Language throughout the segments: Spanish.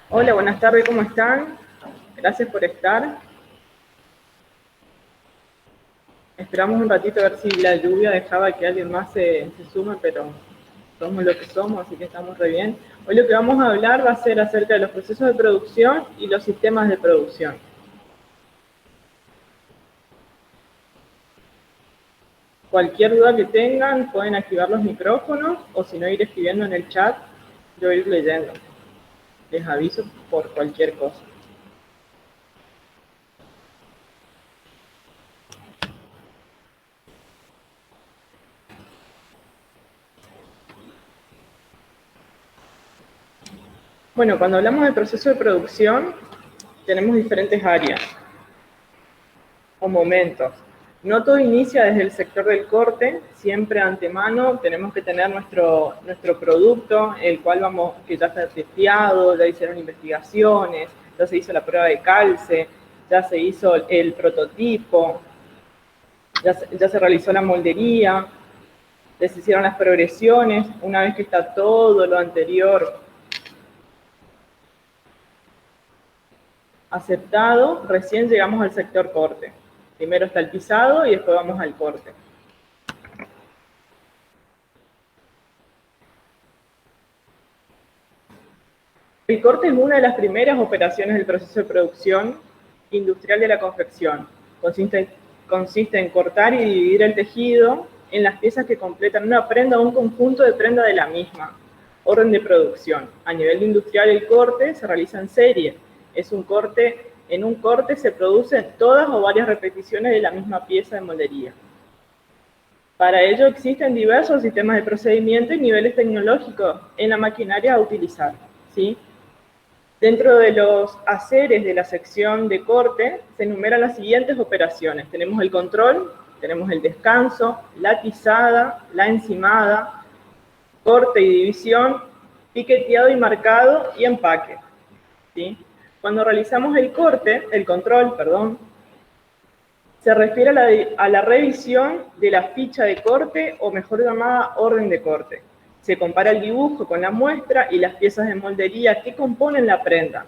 Hola, buenas tardes, ¿cómo están? Gracias por estar. Esperamos un ratito a ver si la lluvia dejaba que alguien más se sume, pero somos lo que somos, así que estamos re bien. Hoy lo que vamos a hablar va a ser acerca de los procesos de producción y los sistemas de producción. Cualquier duda que tengan, pueden activar los micrófonos o si no, ir escribiendo en el chat, yo ir leyendo. Les aviso por cualquier cosa. Bueno, cuando hablamos de proceso de producción, tenemos diferentes áreas o momentos. No todo inicia desde el sector del corte, siempre antemano tenemos que tener nuestro producto, el cual que ya está testeado, ya hicieron investigaciones, ya se hizo la prueba de calce, ya se hizo el prototipo, ya se realizó la moldería, ya se hicieron las progresiones. Una vez que está todo lo anterior aceptado, recién llegamos al sector corte. Primero está el pisado y después vamos al corte. El corte es una de las primeras operaciones del proceso de producción industrial de la confección. Consiste en cortar y dividir el tejido en las piezas que completan una prenda o un conjunto de prenda de la misma orden de producción. A nivel industrial, el corte se realiza en serie. En un corte se producen todas o varias repeticiones de la misma pieza de moldería. Para ello existen diversos sistemas de procedimiento y niveles tecnológicos en la maquinaria a utilizar, ¿sí? Dentro de los haceres de la sección de corte se enumeran las siguientes operaciones. Tenemos el control, tenemos el descanso, la tizada, la encimada, corte y división, piqueteado y marcado y empaque, ¿sí? Cuando realizamos el control, se refiere a la revisión de la ficha de corte, o mejor llamada orden de corte. Se compara el dibujo con la muestra y las piezas de moldería que componen la prenda.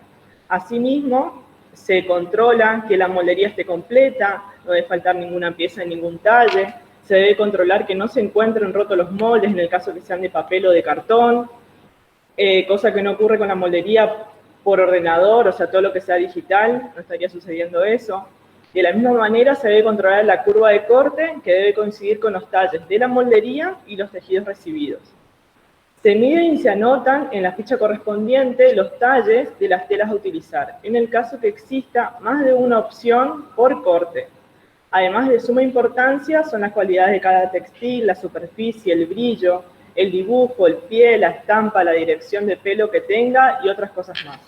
Asimismo, se controla que la moldería esté completa, no debe faltar ninguna pieza en ningún talle. Se debe controlar que no se encuentren rotos los moldes en el caso que sean de papel o de cartón, cosa que no ocurre con la moldería por ordenador, o sea, todo lo que sea digital, no estaría sucediendo eso. De la misma manera se debe controlar la curva de corte, que debe coincidir con los talles de la moldería y los tejidos recibidos. Se miden y se anotan en la ficha correspondiente los talles de las telas a utilizar, en el caso que exista más de una opción por corte. Además, de suma importancia son las cualidades de cada textil, la superficie, el brillo, el dibujo, el pie, la estampa, la dirección de pelo que tenga y otras cosas más.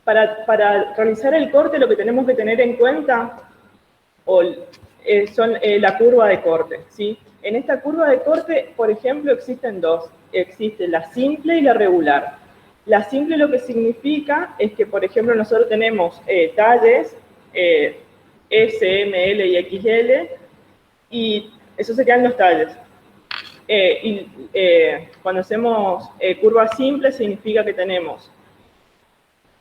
Para realizar el corte, lo que tenemos que tener en cuenta son la curva de corte, ¿sí? En esta curva de corte, por ejemplo, existen dos. Existe la simple y la regular. La simple lo que significa es que, por ejemplo, nosotros tenemos talles S, M, L y XL, y esos serían los talles. Cuando hacemos curva simple, significa que tenemos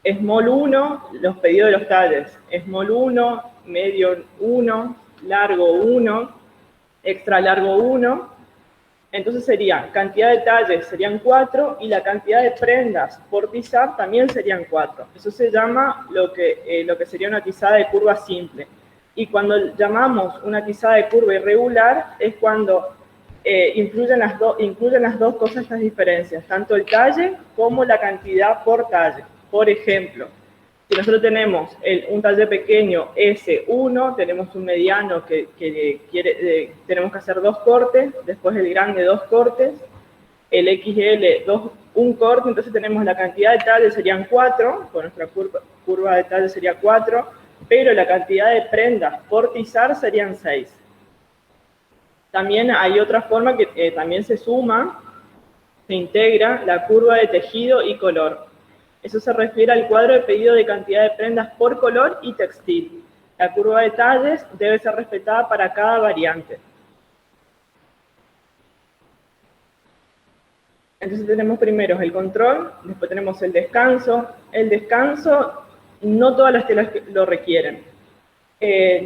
small 1, los pedidos de los talles, small 1, medio 1, largo 1, extra largo 1. Entonces sería, cantidad de talles serían 4 y la cantidad de prendas por tizar también serían 4. Eso se llama lo que sería una tizada de curva simple. Y cuando llamamos una tizada de curva irregular es cuando incluyen las dos cosas, estas diferencias, tanto el talle como la cantidad por talle. Por ejemplo, si nosotros tenemos un talle pequeño S1, tenemos un mediano que tenemos que hacer 2 cortes, después el grande 2 cortes, el XL un corte, entonces tenemos la cantidad de talles serían 4, con nuestra curva de talle sería 4, pero la cantidad de prendas por tizar serían 6. También hay otra forma que también se suma, se integra la curva de tejido y color. Eso se refiere al cuadro de pedido de cantidad de prendas por color y textil. La curva de talles debe ser respetada para cada variante. Entonces tenemos primero el control, después tenemos el descanso. El descanso, no todas las telas lo requieren.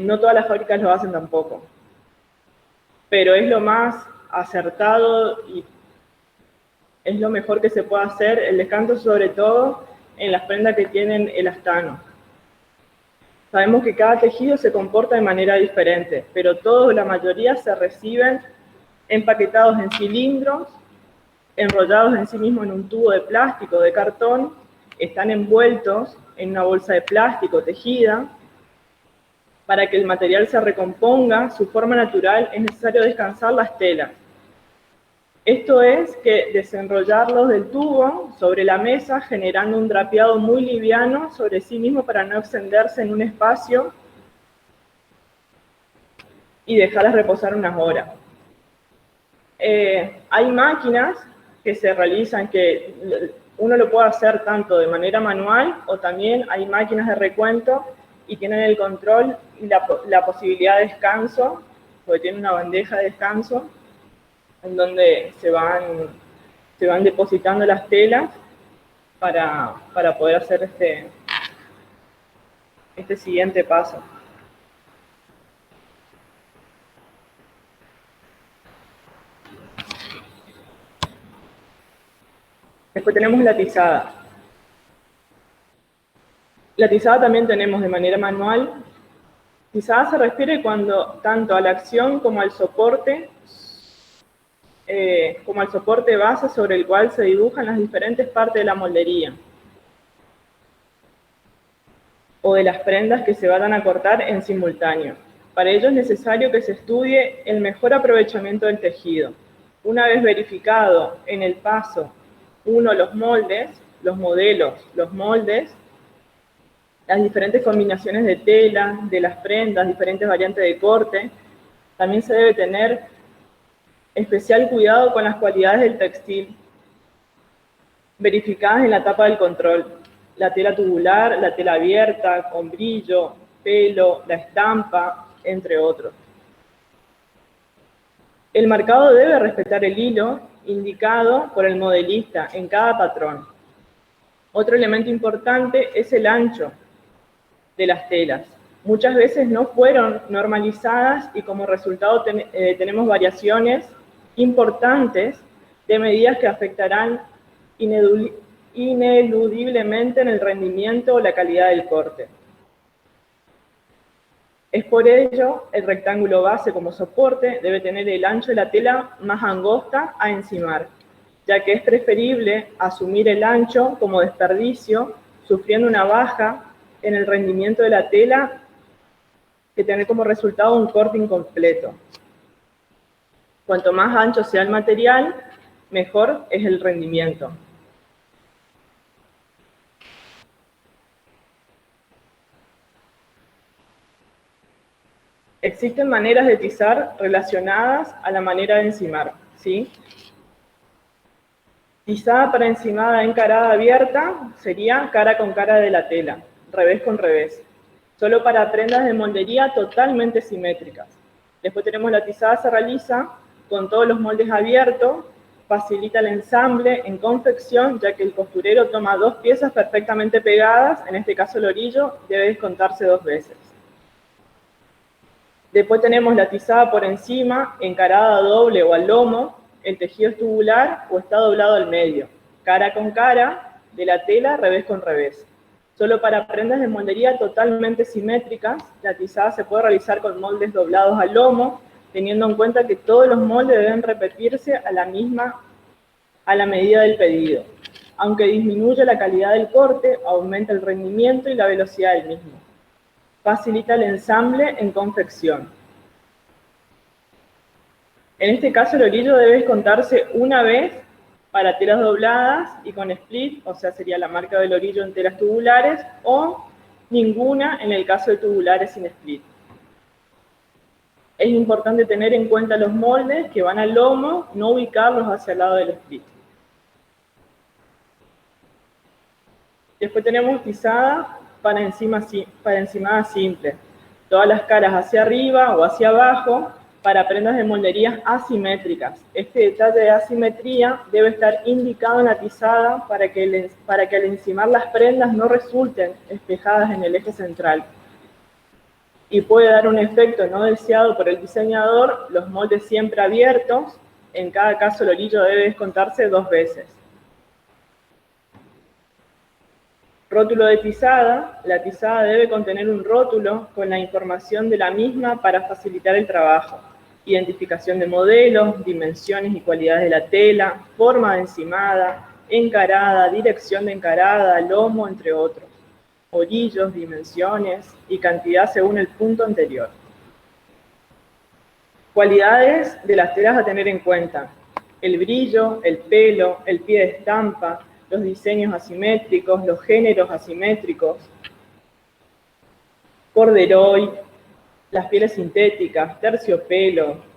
No todas las fábricas lo hacen tampoco. Pero es lo más acertado y es lo mejor que se puede hacer, el descanso sobre todo en las prendas que tienen elastano. Sabemos que cada tejido se comporta de manera diferente, pero todos, la mayoría, se reciben empaquetados en cilindros, enrollados en sí mismos en un tubo de plástico o de cartón, están envueltos en una bolsa de plástico tejida. Para que el material se recomponga su forma natural es necesario descansar las telas. Esto es que desenrollarlos del tubo sobre la mesa, generando un drapeado muy liviano sobre sí mismo para no extenderse en un espacio y dejarlas reposar unas horas. Hay máquinas que se realizan, que uno lo puede hacer tanto de manera manual o también hay máquinas de recuento y tienen el control y la posibilidad de descanso, porque tienen una bandeja de descanso en donde se van depositando las telas para poder hacer este siguiente paso. Después tenemos la tizada. La tizada también tenemos de manera manual. Tizada se refiere cuando tanto a la acción como al soporte base sobre el cual se dibujan las diferentes partes de la moldería o de las prendas que se van a cortar en simultáneo. Para ello es necesario que se estudie el mejor aprovechamiento del tejido. Una vez verificado en el paso 1 los moldes, los modelos, los moldes, las diferentes combinaciones de tela, de las prendas, diferentes variantes de corte, también se debe tener especial cuidado con las cualidades del textil, verificadas en la etapa del control. La tela tubular, la tela abierta, con brillo, pelo, la estampa, entre otros. El marcado debe respetar el hilo indicado por el modelista en cada patrón. Otro elemento importante es el ancho de las telas. Muchas veces no fueron normalizadas y como resultado tenemos variaciones importantes de medidas que afectarán ineludiblemente en el rendimiento o la calidad del corte. Es por ello, el rectángulo base como soporte debe tener el ancho de la tela más angosta a encimar, ya que es preferible asumir el ancho como desperdicio, sufriendo una baja en el rendimiento de la tela, que tener como resultado un corte incompleto. Cuanto más ancho sea el material, mejor es el rendimiento. Existen maneras de tizar relacionadas a la manera de encimar, ¿sí? Tizada para encimada encarada abierta sería cara con cara de la tela, revés con revés. Solo para prendas de moldería totalmente simétricas. Después tenemos la tizada se realiza con todos los moldes abiertos, facilita el ensamble en confección, ya que el costurero toma dos piezas perfectamente pegadas, en este caso el orillo, debe descontarse 2 veces. Después tenemos la tizada por encima, encarada doble o al lomo, el tejido es tubular o está doblado al medio, cara con cara de la tela, revés con revés. Solo para prendas de moldería totalmente simétricas, la tizada se puede realizar con moldes doblados al lomo, teniendo en cuenta que todos los moldes deben repetirse a la medida del pedido. Aunque disminuye la calidad del corte, aumenta el rendimiento y la velocidad del mismo. Facilita el ensamble en confección. En este caso, el orillo debe descontarse una vez para telas dobladas y con split, o sea, sería la marca del orillo en telas tubulares, o ninguna en el caso de tubulares sin split. Es importante tener en cuenta los moldes que van al lomo, no ubicarlos hacia el lado del split. Después tenemos tizada para encimada simple. todas las caras hacia arriba o hacia abajo para prendas de molderías asimétricas. Este detalle de asimetría debe estar indicado en la tizada para que al encimar las prendas no resulten espejadas en el eje central. Y puede dar un efecto no deseado por el diseñador, los moldes siempre abiertos. En cada caso el orillo debe descontarse 2 veces. Rótulo de tizada. La tizada debe contener un rótulo con la información de la misma para facilitar el trabajo. Identificación de modelos, dimensiones y cualidades de la tela, forma de encimada, encarada, dirección de encarada, lomo, entre otros. Orillos, dimensiones y cantidad según el punto anterior. Cualidades de las telas a tener en cuenta: el brillo, el pelo, el pie de estampa, los diseños asimétricos, los géneros asimétricos, corderoy, las pieles sintéticas, terciopelo.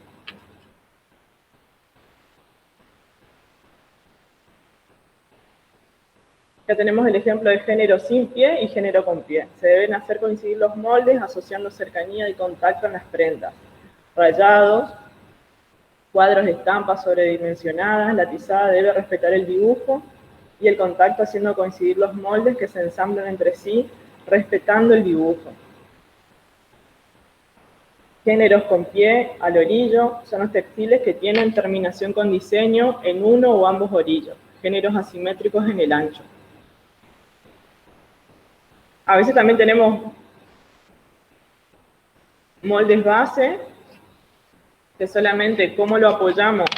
Ya tenemos el ejemplo de género sin pie y género con pie. Se deben hacer coincidir los moldes asociando cercanía y contacto en las prendas. Rayados, cuadros de estampas sobredimensionadas, la tizada debe respetar el dibujo y el contacto haciendo coincidir los moldes que se ensamblan entre sí, respetando el dibujo. Géneros con pie al orillo son los textiles que tienen terminación con diseño en uno o ambos orillos. Géneros asimétricos en el ancho. A veces también tenemos moldes base, que solamente cómo lo apoyamos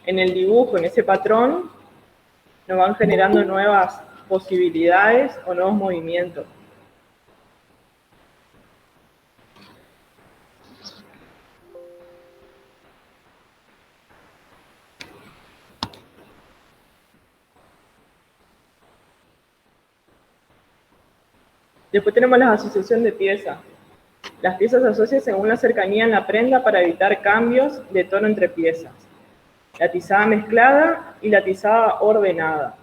en el dibujo, en ese patrón, nos van generando nuevas posibilidades o nuevos movimientos. Después tenemos la asociación de piezas. Las piezas se asocian según la cercanía en la prenda para evitar cambios de tono entre piezas. La tizada mezclada y la tizada ordenada.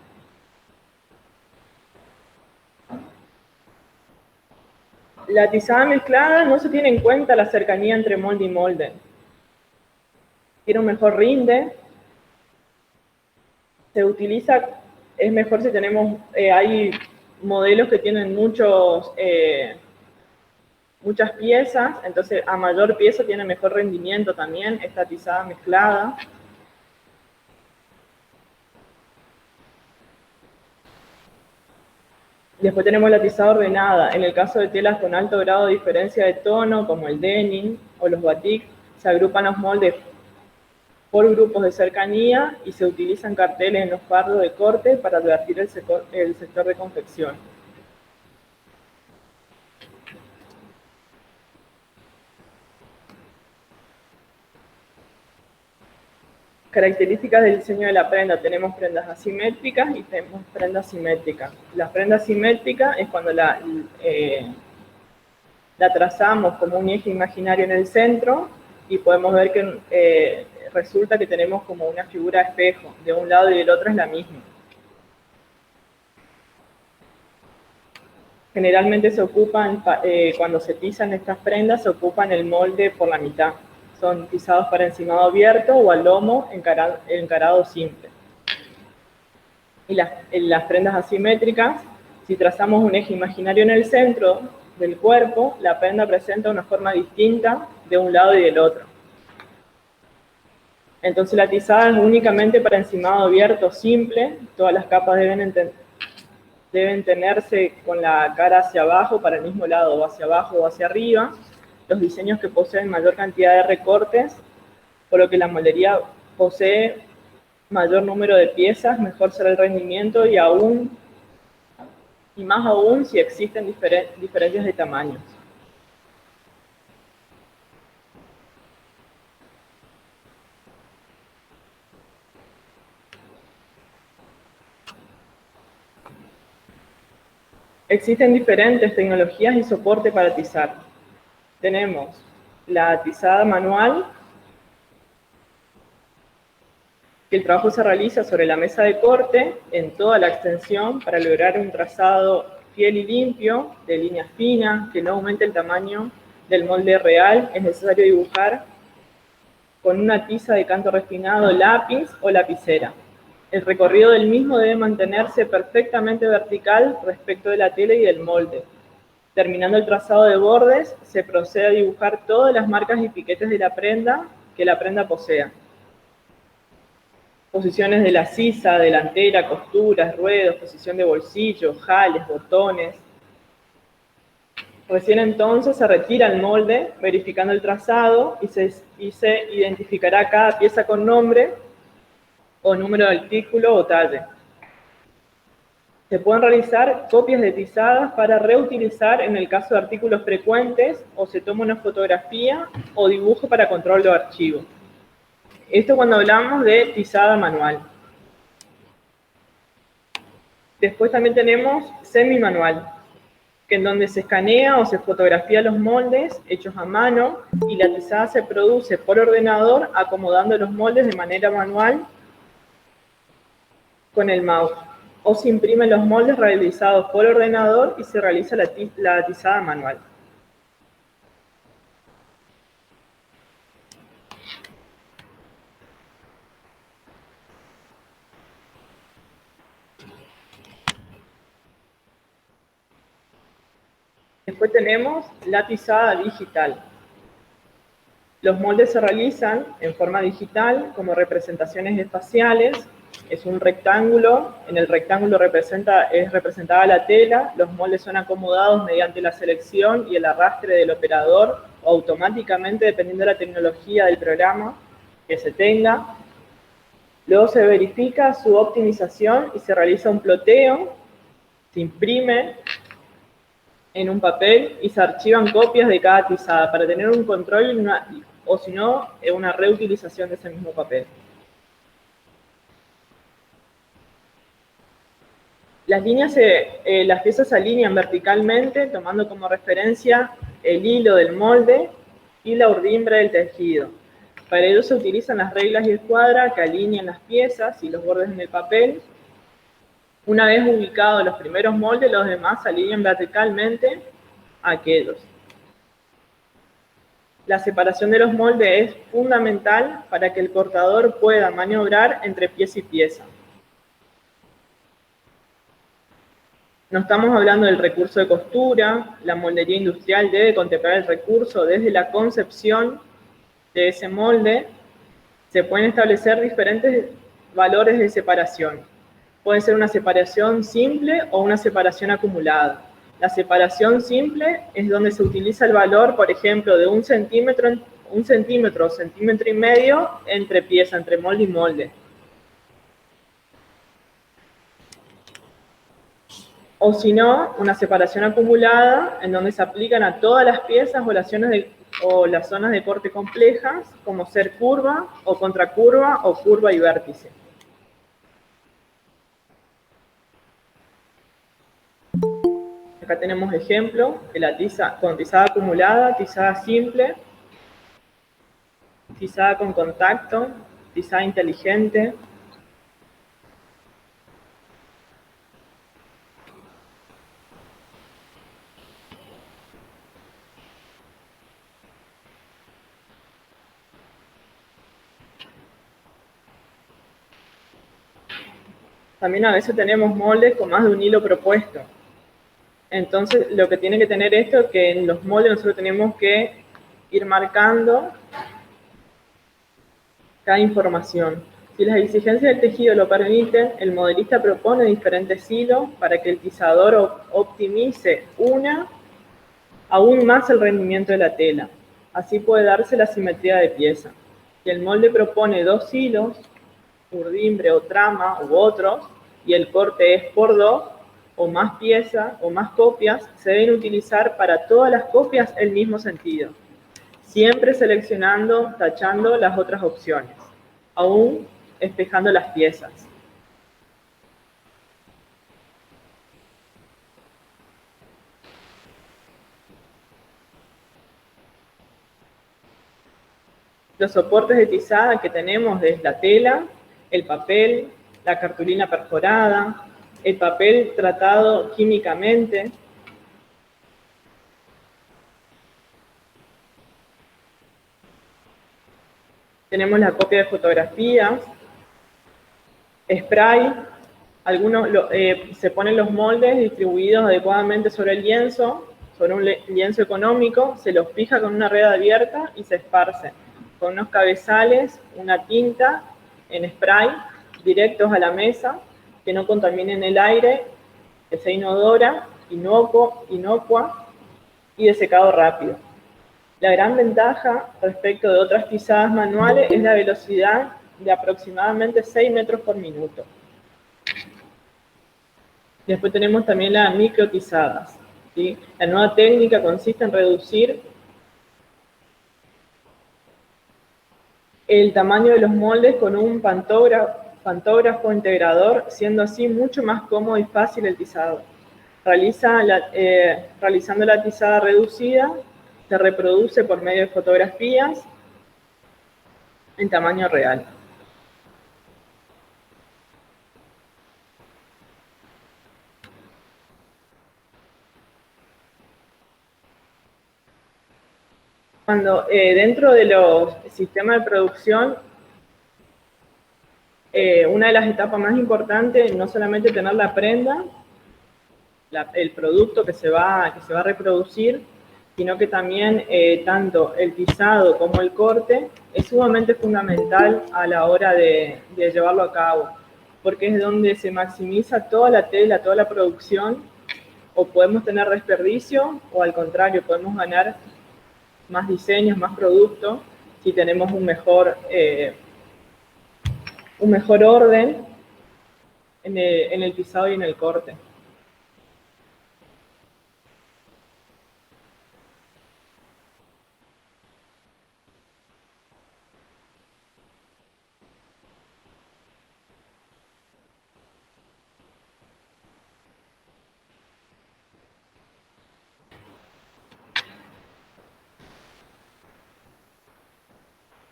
La tizada mezclada no se tiene en cuenta la cercanía entre molde y molde. Tiene un mejor rinde. Se utiliza, es mejor si tenemos, hay modelos que tienen muchas piezas, entonces a mayor pieza tiene mejor rendimiento también esta tizada mezclada. Después tenemos la tizada ordenada. En el caso de telas con alto grado de diferencia de tono, como el denim o los batik, se agrupan los moldes por grupos de cercanía y se utilizan carteles en los fardos de corte para advertir el sector de confección. Características del diseño de la prenda. Tenemos prendas asimétricas y tenemos prendas simétricas. La prenda simétrica es cuando la trazamos como un eje imaginario en el centro y podemos ver que resulta que tenemos como una figura de espejo. De un lado y del otro es la misma. Generalmente se ocupan, cuando se tizan estas prendas, se ocupan el molde por la mitad. Son tizados para encimado abierto o al lomo encarado simple. Y las prendas asimétricas, si trazamos un eje imaginario en el centro del cuerpo, la prenda presenta una forma distinta de un lado y del otro. Entonces la tizada es únicamente para encimado abierto simple, todas las capas deben tenerse con la cara hacia abajo para el mismo lado, o hacia abajo o hacia arriba. Los diseños que poseen mayor cantidad de recortes, por lo que la moldería posee mayor número de piezas, mejor será el rendimiento y más aún si existen diferencias de tamaños. Existen diferentes tecnologías y soporte para tizar. Tenemos la tizada manual, que el trabajo se realiza sobre la mesa de corte en toda la extensión para lograr un trazado fiel y limpio, de líneas finas, que no aumente el tamaño del molde real es necesario dibujar con una tiza de canto refinado, lápiz o lapicera. El recorrido del mismo debe mantenerse perfectamente vertical respecto de la tela y del molde. Terminando el trazado de bordes, se procede a dibujar todas las marcas y piquetes de la prenda que la prenda posea. Posiciones de la sisa, delantera, costuras, ruedos, posición de bolsillo, jales, botones. Recién entonces se retira el molde, verificando el trazado, y se identificará cada pieza con nombre o número de artículo o talle. Se pueden realizar copias de tizadas para reutilizar en el caso de artículos frecuentes, o se toma una fotografía o dibujo para control de archivo. Esto cuando hablamos de tizada manual. Después también tenemos semi-manual, que en donde se escanea o se fotografía los moldes hechos a mano y la tizada se produce por ordenador acomodando los moldes de manera manual con el mouse. O se imprimen los moldes realizados por ordenador y se realiza la tizada manual. Después tenemos la tizada digital. Los moldes se realizan en forma digital como representaciones espaciales. Es un rectángulo, en el rectángulo es representada la tela, los moldes son acomodados mediante la selección y el arrastre del operador o automáticamente dependiendo de la tecnología del programa que se tenga. Luego se verifica su optimización y se realiza un ploteo, se imprime en un papel y se archivan copias de cada tizada para tener un control o si no, una reutilización de ese mismo papel. Las piezas se alinean verticalmente tomando como referencia el hilo del molde y la urdimbre del tejido. Para ello se utilizan las reglas y escuadra que alinean las piezas y los bordes en el papel. Una vez ubicados los primeros moldes, los demás se alinean verticalmente a aquellos. La separación de los moldes es fundamental para que el cortador pueda maniobrar entre pieza y pieza. No estamos hablando del recurso de costura, la moldería industrial debe contemplar el recurso desde la concepción de ese molde. Se pueden establecer diferentes valores de separación. Puede ser una separación simple o una separación acumulada. La separación simple es donde se utiliza el valor, por ejemplo, de 1 centímetro o centímetro y medio entre pieza, entre molde y molde. O si no, una separación acumulada en donde se aplican a todas las piezas o las zonas de corte complejas, como ser curva o contracurva o curva y vértice. Acá tenemos ejemplo de la tiza con tizada acumulada, tizada simple, tizada con contacto, tizada inteligente. También a veces tenemos moldes con más de un hilo propuesto. Entonces, lo que tiene que tener esto es que en los moldes nosotros tenemos que ir marcando cada información. Si las exigencias del tejido lo permiten, el modelista propone diferentes hilos para que el tizador optimice aún más el rendimiento de la tela. Así puede darse la simetría de pieza. Si el molde propone 2 hilos, urdimbre o trama u otros, y el corte es por 2 o más piezas o más copias, se deben utilizar para todas las copias el mismo sentido, siempre seleccionando, tachando las otras opciones, aún espejando las piezas. Los soportes de tizada que tenemos es la tela, el papel, la cartulina perforada, el papel tratado químicamente, Tenemos la copia de fotografías, spray, se ponen los moldes distribuidos adecuadamente sobre el lienzo, sobre un lienzo económico, se los fija con una red abierta y se esparce con unos cabezales, una tinta en spray, directos a la mesa, que no contaminen el aire, que sea inodora, inocua y de secado rápido. La gran ventaja respecto de otras tizadas manuales es la velocidad de aproximadamente 6 metros por minuto. Después tenemos también las microtizadas, ¿sí? La nueva técnica consiste en reducir el tamaño de los moldes con un pantógrafo integrador, siendo así mucho más cómodo y fácil el tizado. Realizando la tizada reducida, se reproduce por medio de fotografías en tamaño real. Cuando dentro de los sistemas de producción, una de las etapas más importantes no solamente tener la prenda, el producto que se va a reproducir, sino que también tanto el tizado como el corte es sumamente fundamental a la hora de llevarlo a cabo, porque es donde se maximiza toda la tela, toda la producción, o podemos tener desperdicio, o al contrario, podemos ganar más diseños, más productos, si tenemos un mejor orden en el tizado y en el corte.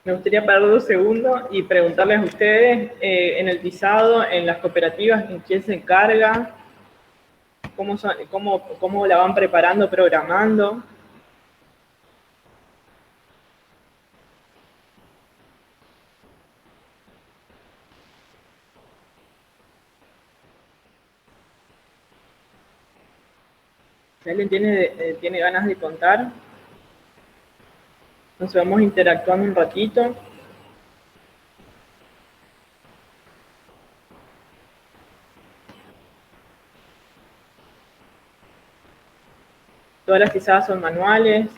Me gustaría parar 2 segundos y preguntarles a ustedes, en el tizado, en las cooperativas, ¿en quién se encarga? ¿Cómo la van preparando, programando? Si alguien tiene ganas de contar, nos vamos interactuando un ratito. Todas las tizadas son manuales,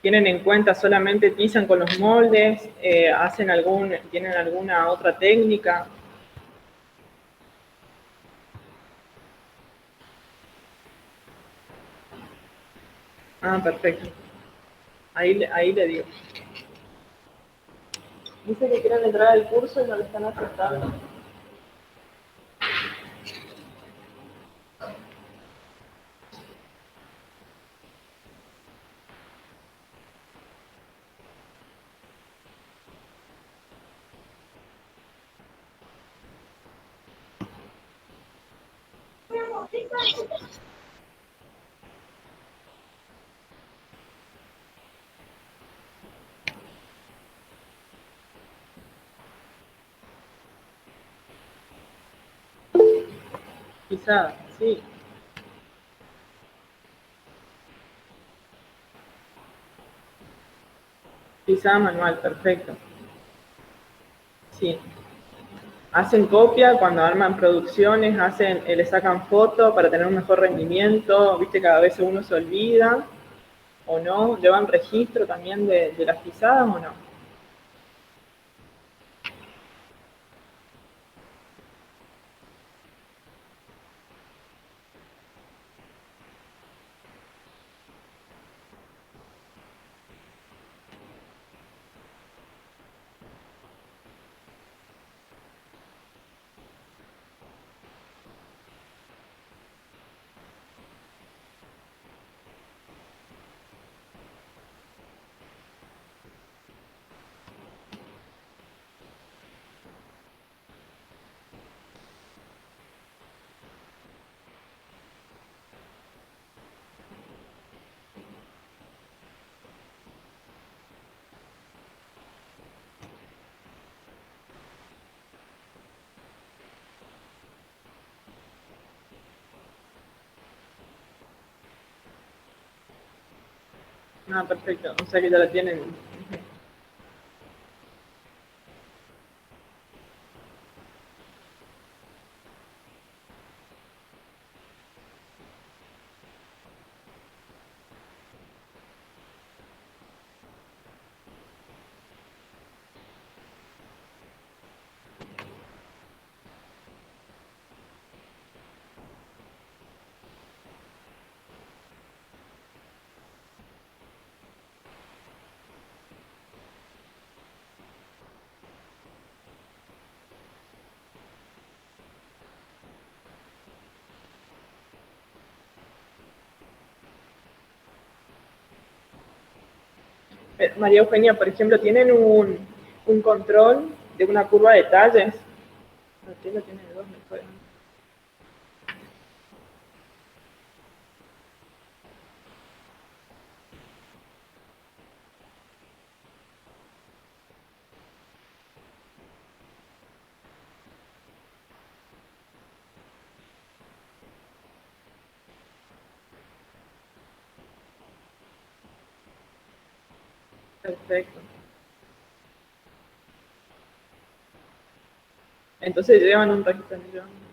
tienen en cuenta solamente tizan con los moldes, tienen alguna otra técnica. Ah, perfecto. Ahí le digo. Dice que quieren entrar al curso y no le están aceptando. Quizá, sí. Quizá manual, perfecto. Sí. Hacen copia cuando arman producciones, le sacan fotos para tener un mejor rendimiento, viste, cada vez uno se olvida, o no, llevan registro también de las pisadas o no. Ah, perfecto. O sea que ya la tienen. María Eugenia, por ejemplo, ¿tienen un control de una curva de talles? No, tiene dos, me fue. Perfecto. Entonces llevan un registro de millón.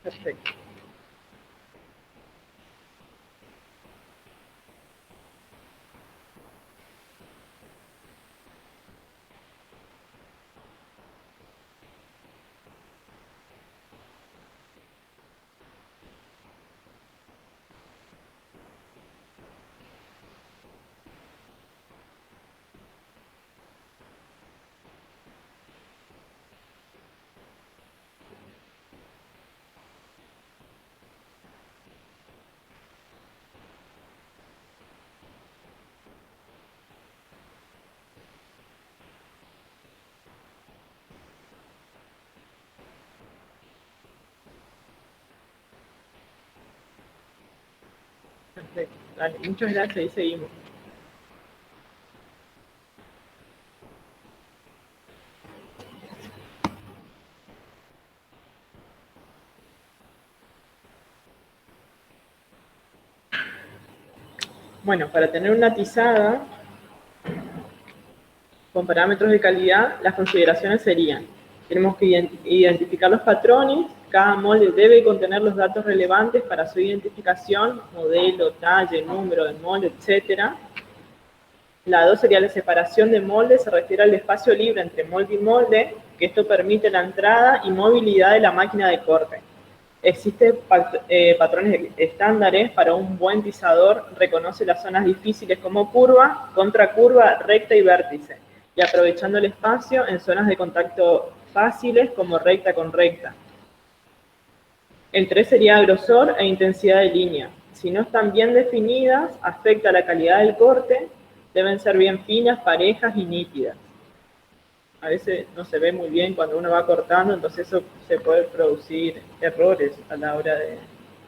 Perfecto. Perfecto. Dale, muchas gracias y seguimos. Bueno, para tener una tizada con parámetros de calidad, las consideraciones serían: tenemos que identificar los patrones, cada molde debe contener los datos relevantes para su identificación, modelo, talle, número de molde, etc. La 2 sería la separación de moldes, se refiere al espacio libre entre molde y molde, que esto permite la entrada y movilidad de la máquina de corte. Existen patrones estándares para un buen tizador, reconoce las zonas difíciles como curva, contracurva, recta y vértice, y aprovechando el espacio en zonas de contacto fáciles como recta con recta. El 3 sería grosor e intensidad de línea. Si no están bien definidas, afecta la calidad del corte, deben ser bien finas, parejas y nítidas. A veces no se ve muy bien cuando uno va cortando, entonces eso se puede producir errores a la hora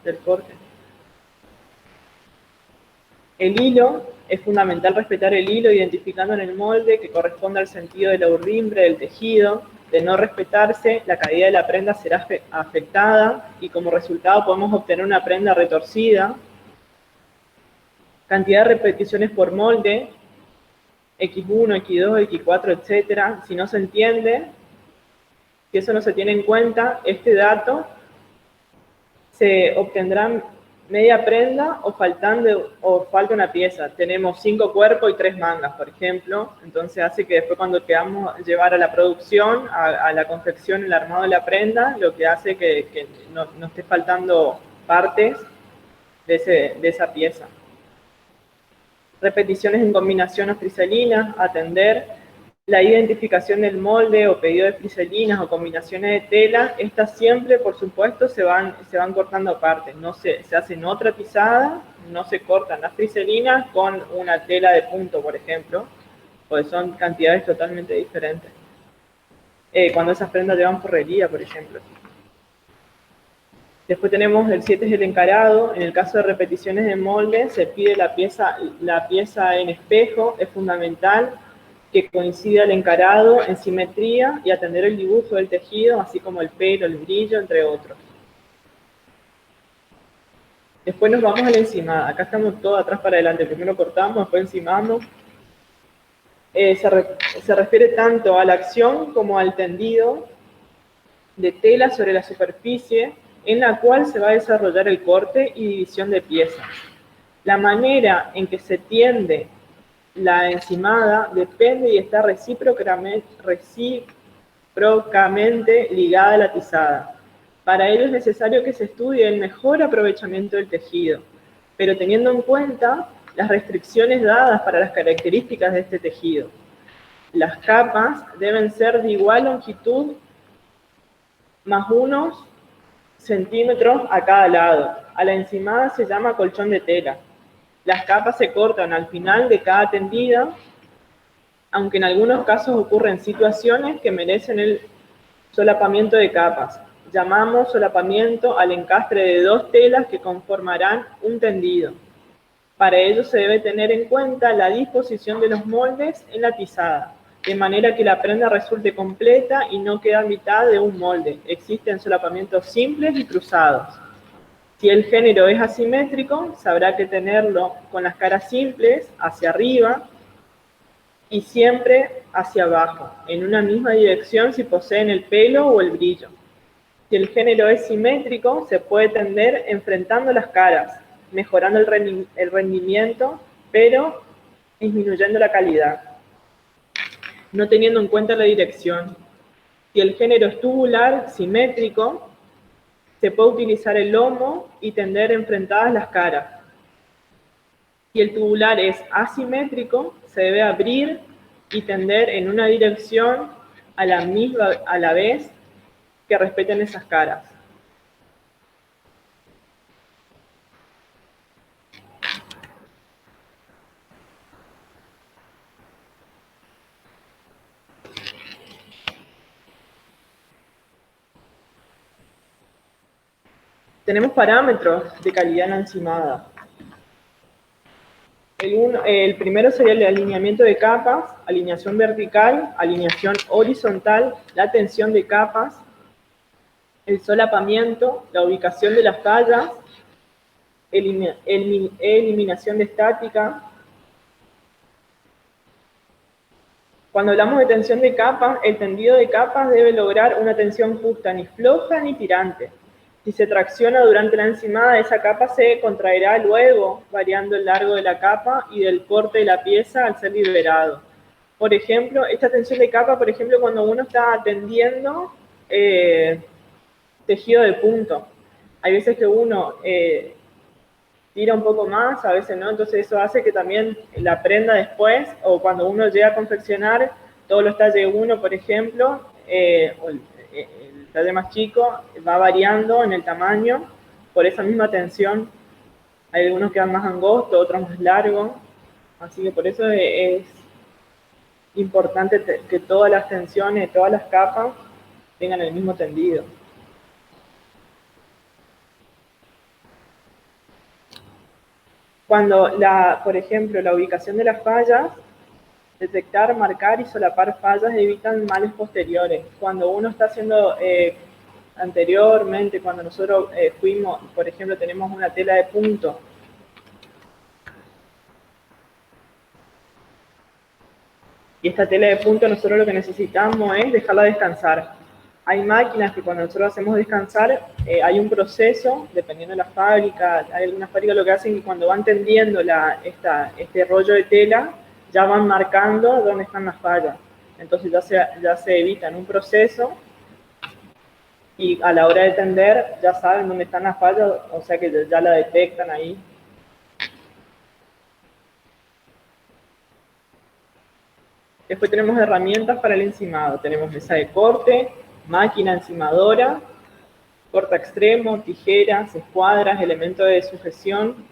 del corte. El hilo, es fundamental respetar el hilo identificando en el molde que corresponde al sentido de la urdimbre del tejido. De no respetarse, la calidad de la prenda será afectada y como resultado podemos obtener una prenda retorcida. Cantidad de repeticiones por molde, X1, X2, X4, etc. Si no se entiende, si eso no se tiene en cuenta, este dato se obtendrá media prenda o falta una pieza. Tenemos 5 cuerpos y 3 mangas, por ejemplo. Entonces hace que después cuando queramos llevar a la producción, a la confección, el armado de la prenda, lo que hace que no esté faltando partes de esa pieza. Repeticiones en combinación o friselinas, atender. La identificación del molde o pedido de friselinas o combinaciones de tela, estas siempre, por supuesto, se van cortando partes. No se hacen otra tizada, no se cortan las friselinas con una tela de punto, por ejemplo. pues son cantidades totalmente diferentes. Cuando esas prendas llevan forrería, por ejemplo. Después tenemos el 7 es el encarado. En el caso de repeticiones de molde, se pide la pieza en espejo. Es fundamental que coincida el encarado en simetría y atender el dibujo del tejido, así como el pelo, el brillo, entre otros. Después nos vamos a la encimada. Acá estamos todo atrás para adelante. Primero cortamos, después encimamos. Se refiere tanto a la acción como al tendido de tela sobre la superficie en la cual se va a desarrollar el corte y división de piezas. La manera en que se tiende la encimada depende y está recíprocamente ligada a la tizada. Para ello es necesario que se estudie el mejor aprovechamiento del tejido, pero teniendo en cuenta las restricciones dadas para las características de este tejido. Las capas deben ser de igual longitud más unos centímetros a cada lado. A la encimada se llama colchón de tela. Las capas se cortan al final de cada tendida, aunque en algunos casos ocurren situaciones que merecen el solapamiento de capas. Llamamos solapamiento al encastre de dos telas que conformarán un tendido. Para ello se debe tener en cuenta la disposición de los moldes en la tizada, de manera que la prenda resulte completa y no quede a mitad de un molde. Existen solapamientos simples y cruzados. Si el género es asimétrico, sabrá que tenerlo con las caras simples hacia arriba y siempre hacia abajo, en una misma dirección si poseen el pelo o el brillo. Si el género es simétrico, se puede tender enfrentando las caras, mejorando el rendimiento, pero disminuyendo la calidad, no teniendo en cuenta la dirección. Si el género es tubular, simétrico, se puede utilizar el lomo y tender enfrentadas las caras. Si el tubular es asimétrico, se debe abrir y tender en una dirección a la vez que respeten esas caras. Tenemos parámetros de calidad en la encimada. El primero sería el alineamiento de capas, alineación vertical, alineación horizontal, la tensión de capas, el solapamiento, la ubicación de las tallas, eliminación de estática. Cuando hablamos de tensión de capas, el tendido de capas debe lograr una tensión justa, ni floja ni tirante. Si se tracciona durante la encimada, esa capa se contraerá luego, variando el largo de la capa y del corte de la pieza al ser liberado. Por ejemplo, esta tensión de capa, por ejemplo, cuando uno está tendiendo tejido de punto. Hay veces que uno tira un poco más, a veces no, entonces eso hace que también la prenda después, o cuando uno llega a confeccionar, todos los talles 1, por ejemplo, o el talle más chico, va variando en el tamaño por esa misma tensión. Hay algunos que van más angostos, otros más largos, así que por eso es importante que todas las tensiones, todas las capas tengan el mismo tendido. Cuando, por ejemplo, la ubicación de las fallas, detectar, marcar y solapar fallas evitan males posteriores. Cuando uno está haciendo anteriormente, cuando nosotros fuimos, por ejemplo, tenemos una tela de punto, y esta tela de punto nosotros lo que necesitamos es dejarla descansar. Hay máquinas que cuando nosotros hacemos descansar, hay un proceso, dependiendo de la fábrica, hay algunas fábricas lo que hacen que cuando van tendiendo este rollo de tela, ya van marcando dónde están las fallas. Entonces ya se evitan un proceso y a la hora de tender ya saben dónde están las fallas, o sea que ya la detectan ahí. Después tenemos herramientas para el encimado. Tenemos mesa de corte, máquina encimadora, corta extremo, tijeras, escuadras, elementos de sujeción.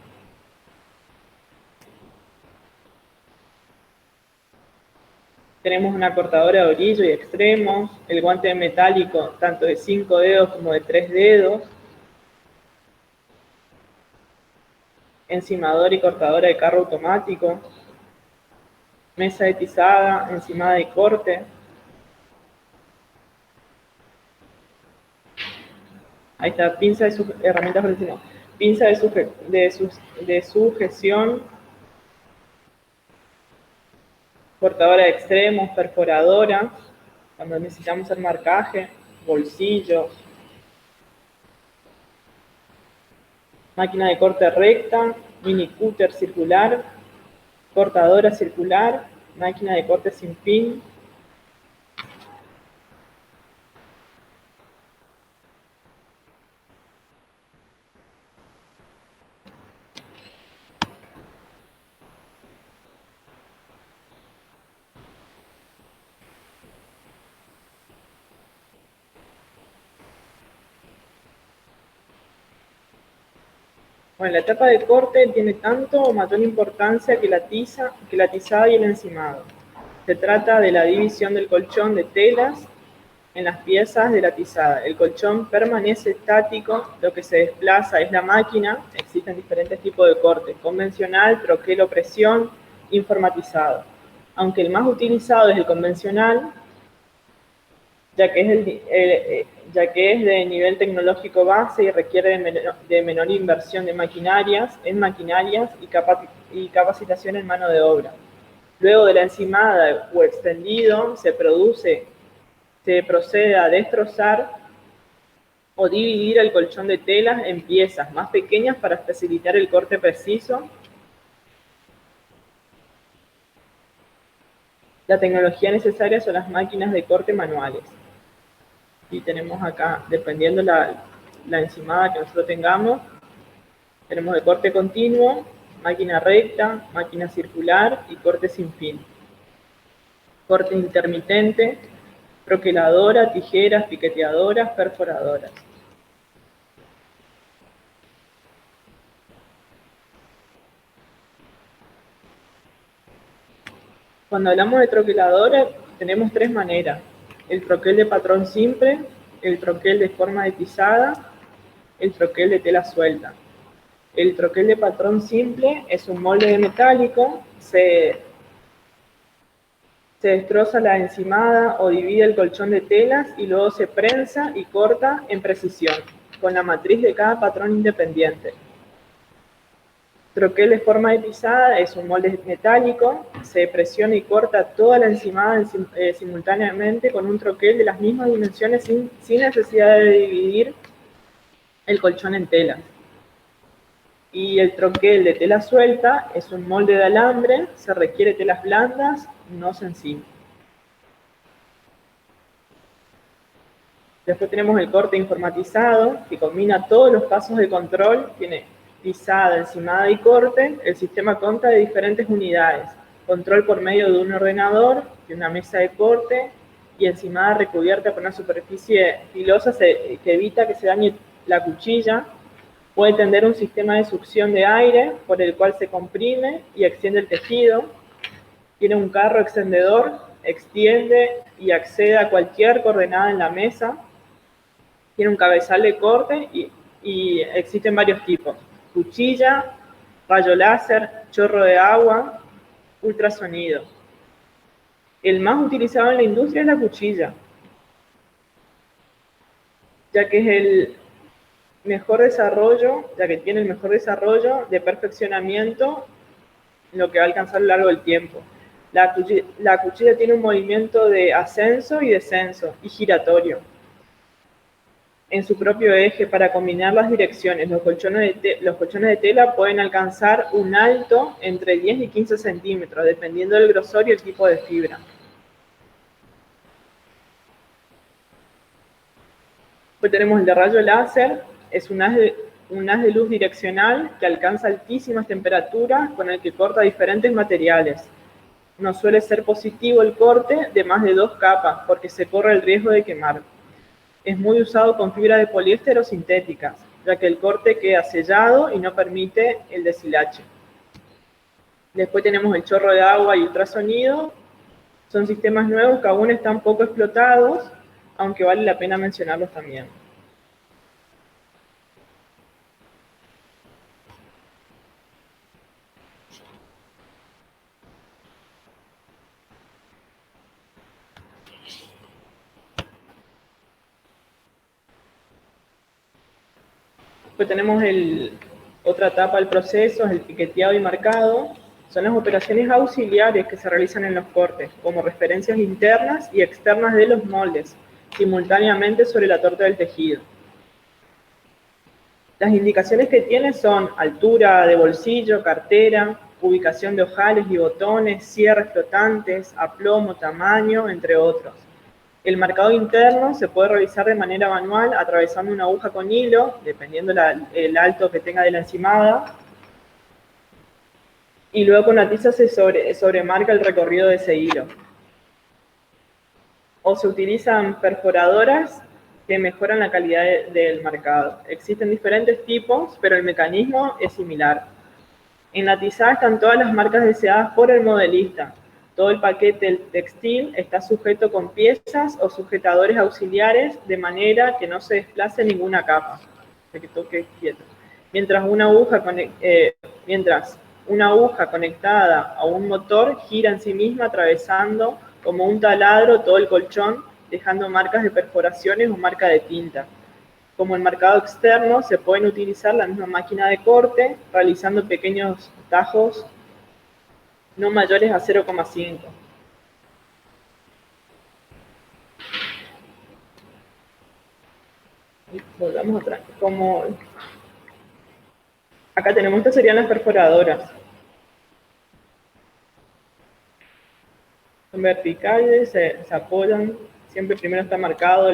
Tenemos una cortadora de orillo y extremos, el guante metálico tanto de 5 dedos como de 3 dedos, encimador y cortadora de carro automático, mesa de tizada, encimada y corte. Ahí está, pinza de herramientas profesionales. Pinza de sujeción, cortadora de extremos, perforadora, cuando necesitamos hacer marcaje, bolsillos, máquina de corte recta, mini cúter circular, cortadora circular, máquina de corte sin fin. Bueno, la etapa de corte tiene tanto o mayor importancia que la tizada y el encimado. Se trata de la división del colchón de telas en las piezas de la tizada. El colchón permanece estático, lo que se desplaza es la máquina. Existen diferentes tipos de corte: convencional, troquel o presión, informatizado. Aunque el más utilizado es el convencional, ya que es de nivel tecnológico base y requiere de menor inversión en maquinarias y capacitación en mano de obra. Luego de la encimada o extendido, se procede a destrozar o dividir el colchón de telas en piezas más pequeñas para facilitar el corte preciso. La tecnología necesaria son las máquinas de corte manuales. Y tenemos acá, dependiendo la encimada que nosotros tengamos, tenemos de corte continuo, máquina recta, máquina circular y corte sin fin. Corte intermitente, troqueladora, tijeras, piqueteadoras, perforadoras. Cuando hablamos de troqueladora, tenemos tres maneras: el troquel de patrón simple, el troquel de forma de tizada, el troquel de tela suelta. El troquel de patrón simple es un molde de metálico, se destroza la encimada o divide el colchón de telas y luego se prensa y corta en precisión, con la matriz de cada patrón independiente. Troquel de forma de tizada es un molde metálico, se presiona y corta toda la encimada simultáneamente con un troquel de las mismas dimensiones sin necesidad de dividir el colchón en telas. Y el troquel de tela suelta es un molde de alambre, se requiere telas blandas, no sensibles. Después tenemos el corte informatizado, que combina todos los pasos de control, tiene tizada, encimada y corte. El sistema consta de diferentes unidades: control por medio de un ordenador, de una mesa de corte y encimada recubierta por una superficie filosa que evita que se dañe la cuchilla. Puede tener un sistema de succión de aire por el cual se comprime y extiende el tejido. Tiene un carro extendedor, extiende y accede a cualquier coordenada en la mesa. Tiene un cabezal de corte y existen varios tipos: cuchilla, rayo láser, chorro de agua, ultrasonido. El más utilizado en la industria es la cuchilla, ya que tiene el mejor desarrollo de perfeccionamiento en lo que va a alcanzar a lo largo del tiempo. La cuchilla tiene un movimiento de ascenso y descenso y giratorio en su propio eje para combinar las direcciones. Los colchones de tela pueden alcanzar un alto entre 10 y 15 centímetros, dependiendo del grosor y el tipo de fibra. Después tenemos el de rayo láser, es un haz de luz direccional que alcanza altísimas temperaturas con el que corta diferentes materiales. No suele ser positivo el corte de más de 2 capas porque se corre el riesgo de quemar. Es muy usado con fibra de poliéster o sintéticas, ya que el corte queda sellado y no permite el deshilache. Después tenemos el chorro de agua y ultrasonido. Son sistemas nuevos que aún están poco explotados, aunque vale la pena mencionarlos también. Después tenemos otra etapa del proceso, es el piqueteado y marcado. Son las operaciones auxiliares que se realizan en los cortes, como referencias internas y externas de los moldes, simultáneamente sobre la torta del tejido. Las indicaciones que tiene son altura de bolsillo, cartera, ubicación de ojales y botones, cierres flotantes, aplomo, tamaño, entre otros. El marcado interno se puede realizar de manera manual atravesando una aguja con hilo, dependiendo el alto que tenga de la encimada, y luego con la tiza se sobremarca el recorrido de ese hilo. O se utilizan perforadoras que mejoran la calidad del marcado. Existen diferentes tipos, pero el mecanismo es similar. En la tizada están todas las marcas deseadas por el modelista. Todo el paquete del textil está sujeto con piezas o sujetadores auxiliares de manera que no se desplace ninguna capa, que toque quieto. Mientras una aguja conectada a un motor gira en sí misma atravesando como un taladro todo el colchón, dejando marcas de perforaciones o marca de tinta. Como el marcado externo, se pueden utilizar la misma máquina de corte, realizando pequeños tajos no mayores a 0,5. Volvamos atrás. Acá tenemos, estas serían las perforadoras. Son verticales, se apoyan. Siempre primero está marcado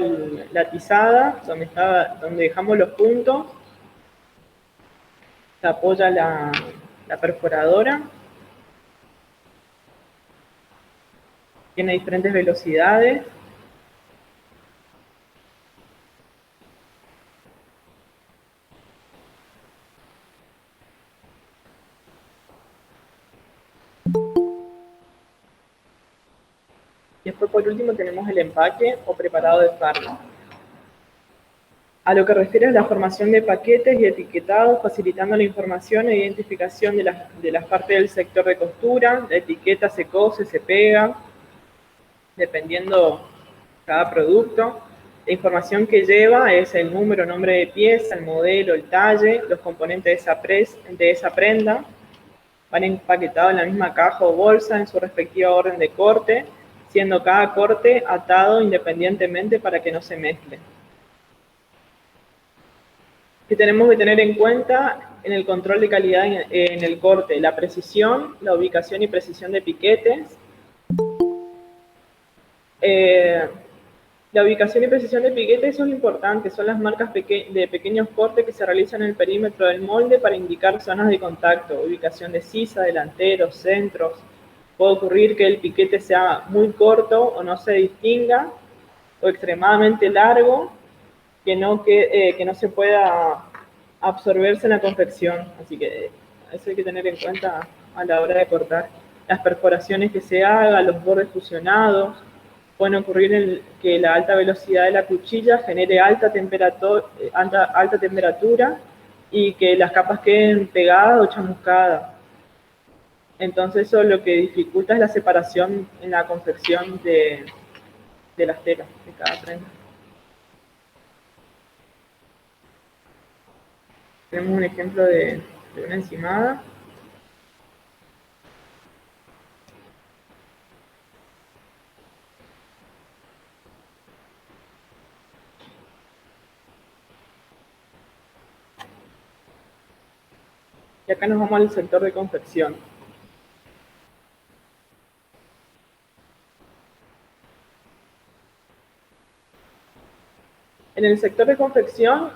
la tizada, donde dejamos los puntos. Se apoya la perforadora. Tiene diferentes velocidades. Y después, por último, tenemos el empaque o preparado de fardo. A lo que refiere a la formación de paquetes y etiquetados, facilitando la información e identificación de las partes del sector de costura. La etiqueta se cose, se pega, dependiendo cada producto. La información que lleva es el número, nombre de pieza, el modelo, el talle, los componentes de esa prenda. Van empaquetados en la misma caja o bolsa en su respectiva orden de corte, siendo cada corte atado independientemente para que no se mezcle. ¿Qué tenemos que tener en cuenta en el control de calidad en el corte? La precisión, la ubicación y precisión de piquetes. La ubicación y precisión de piquetes son importantes, son las marcas de pequeños cortes que se realizan en el perímetro del molde para indicar zonas de contacto, ubicación de sisa, delanteros, centros. Puede ocurrir que el piquete sea muy corto o no se distinga, o extremadamente largo, que no se pueda absorberse en la confección. Así que eso hay que tener en cuenta a la hora de cortar. Las perforaciones que se hagan, los bordes fusionados. Puede ocurrir que la alta velocidad de la cuchilla genere alta temperatura y que las capas queden pegadas o chamuscadas. Entonces eso lo que dificulta es la separación en la confección de las telas de cada prenda. Tenemos un ejemplo de una encimada. Y acá nos vamos al sector de confección. En el sector de confección,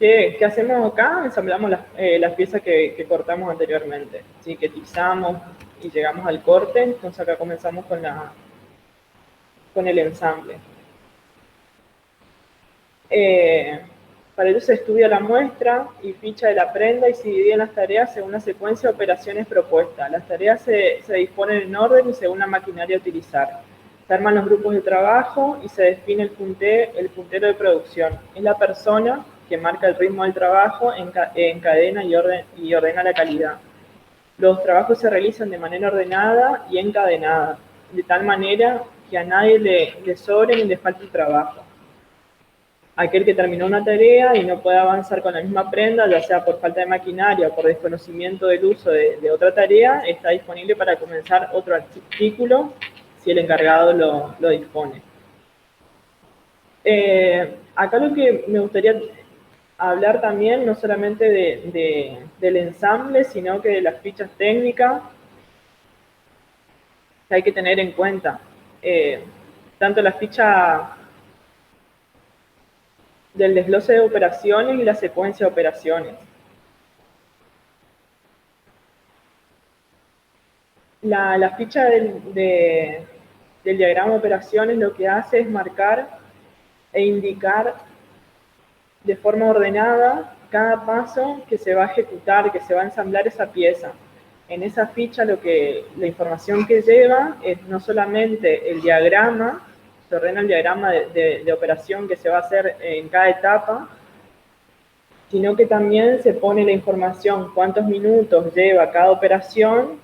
¿qué hacemos acá? Ensamblamos las piezas que cortamos anteriormente. ¿Sí? Que tizamos y llegamos al corte, entonces acá comenzamos con el ensamble. Para ello se estudia la muestra y ficha de la prenda y se dividen las tareas según una secuencia de operaciones propuestas. Las tareas se disponen en orden y según la maquinaria a utilizar. Se arman los grupos de trabajo y se define el puntero de producción. Es la persona que marca el ritmo del trabajo, encadena y ordena la calidad. Los trabajos se realizan de manera ordenada y encadenada, de tal manera que a nadie le sobre ni le falte el trabajo. Aquel que terminó una tarea y no puede avanzar con la misma prenda, ya sea por falta de maquinaria o por desconocimiento del uso de otra tarea, está disponible para comenzar otro artículo si el encargado lo dispone. Acá lo que me gustaría hablar también, no solamente del ensamble, sino que de las fichas técnicas que hay que tener en cuenta. Tanto la ficha del desglose de operaciones y la secuencia de operaciones. La ficha del diagrama de operaciones lo que hace es marcar e indicar de forma ordenada cada paso que se va a ejecutar, que se va a ensamblar esa pieza. En esa ficha la información que lleva es no solamente el diagrama, se ordena el diagrama de operación que se va a hacer en cada etapa, sino que también se pone la información, cuántos minutos lleva cada operación,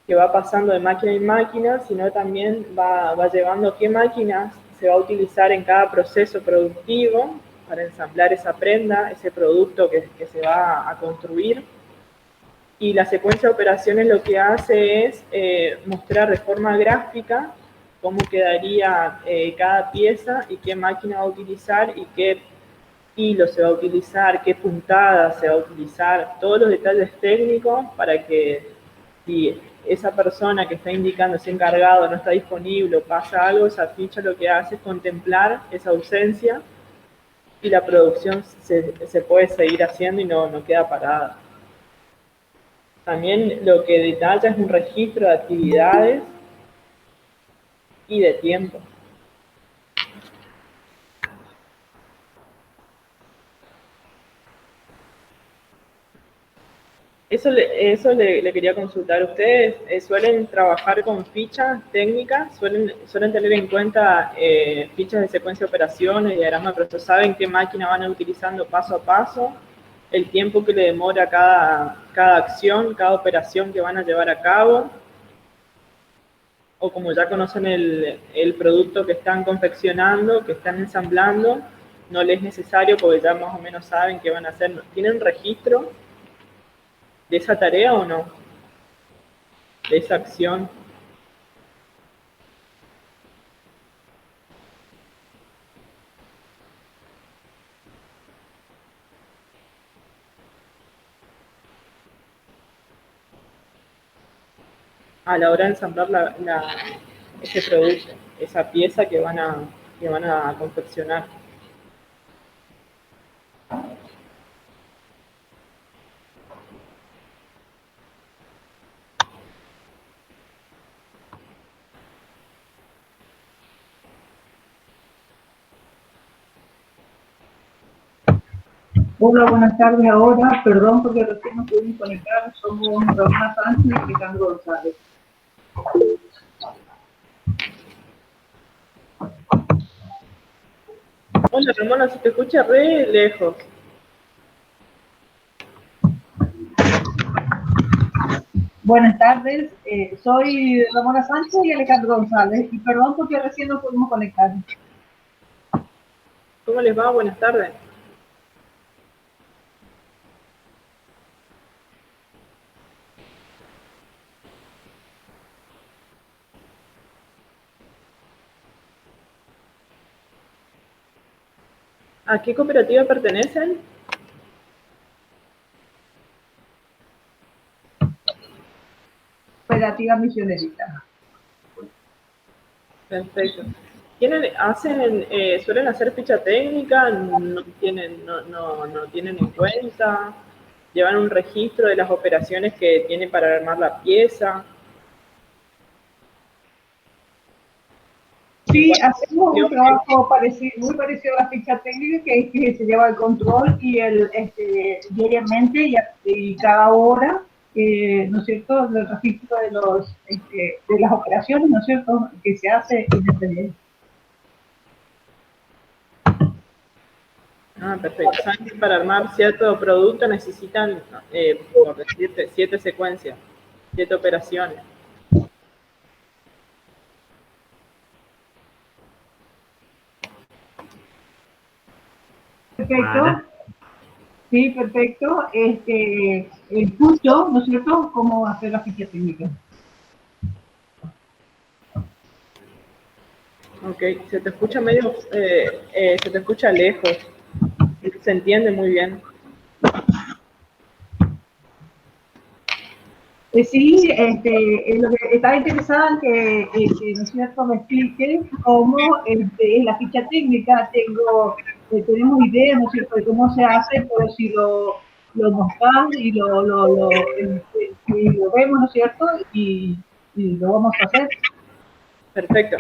que va pasando de máquina en máquina, sino también va llevando qué máquinas se va a utilizar en cada proceso productivo para ensamblar esa prenda, ese producto que se va a construir. Y la secuencia de operaciones lo que hace es mostrar de forma gráfica cómo quedaría cada pieza y qué máquina va a utilizar y qué hilo se va a utilizar, qué puntada se va a utilizar, todos los detalles técnicos para que si esa persona que está indicando, ese encargado no está disponible o pasa algo, esa ficha lo que hace es contemplar esa ausencia y la producción se puede seguir haciendo y no queda parada. También lo que detalla es un registro de actividades y de tiempo. Eso le quería consultar. ¿Ustedes suelen trabajar con fichas técnicas? ¿Suelen tener en cuenta fichas de secuencia de operaciones, diagrama, pero saben qué máquina van utilizando paso a paso? El tiempo que le demora cada acción, cada operación que van a llevar a cabo. O como ya conocen el producto que están confeccionando, que están ensamblando, no les es necesario porque ya más o menos saben qué van a hacer. ¿Tienen registro de esa tarea o no? De esa acción. A la hora de ensamblar ese producto, esa pieza que van a confeccionar. Hola, buenas tardes ahora. Perdón porque recién nos pudimos conectar. Somos Ramona Sánchez y Alejandro González. Hola, Ramona, se te escucha re lejos. Buenas tardes, soy Ramona Sánchez y Alejandro González. Y perdón porque recién nos pudimos conectar. ¿Cómo les va? Buenas tardes. ¿A qué cooperativa pertenecen? Cooperativa Misionerita. Perfecto. ¿Suelen hacer ficha técnica? ¿No tienen en cuenta? ¿Llevan un registro de las operaciones que tienen para armar la pieza? Sí, hacemos un trabajo parecido, muy parecido a la ficha técnica, que es que se lleva el control y diariamente y cada hora, ¿no es cierto?, el registro de las operaciones, ¿no es cierto?, que se hace en el taller. Ah, perfecto. Saben que para armar cierto producto necesitan, por decirte, 7 secuencias, 7 operaciones. Perfecto. Sí, perfecto. El punto, ¿no es cierto?, cómo hacer la ficha técnica. Ok, se te escucha medio, se te escucha lejos, se entiende muy bien. Sí, lo que estaba interesada en que ¿no es cierto?, me explique cómo en la ficha técnica tenemos ideas, ¿no es cierto?, de cómo se hace, pero si lo mostramos y lo vemos, ¿no es cierto?, y lo vamos a hacer. Perfecto.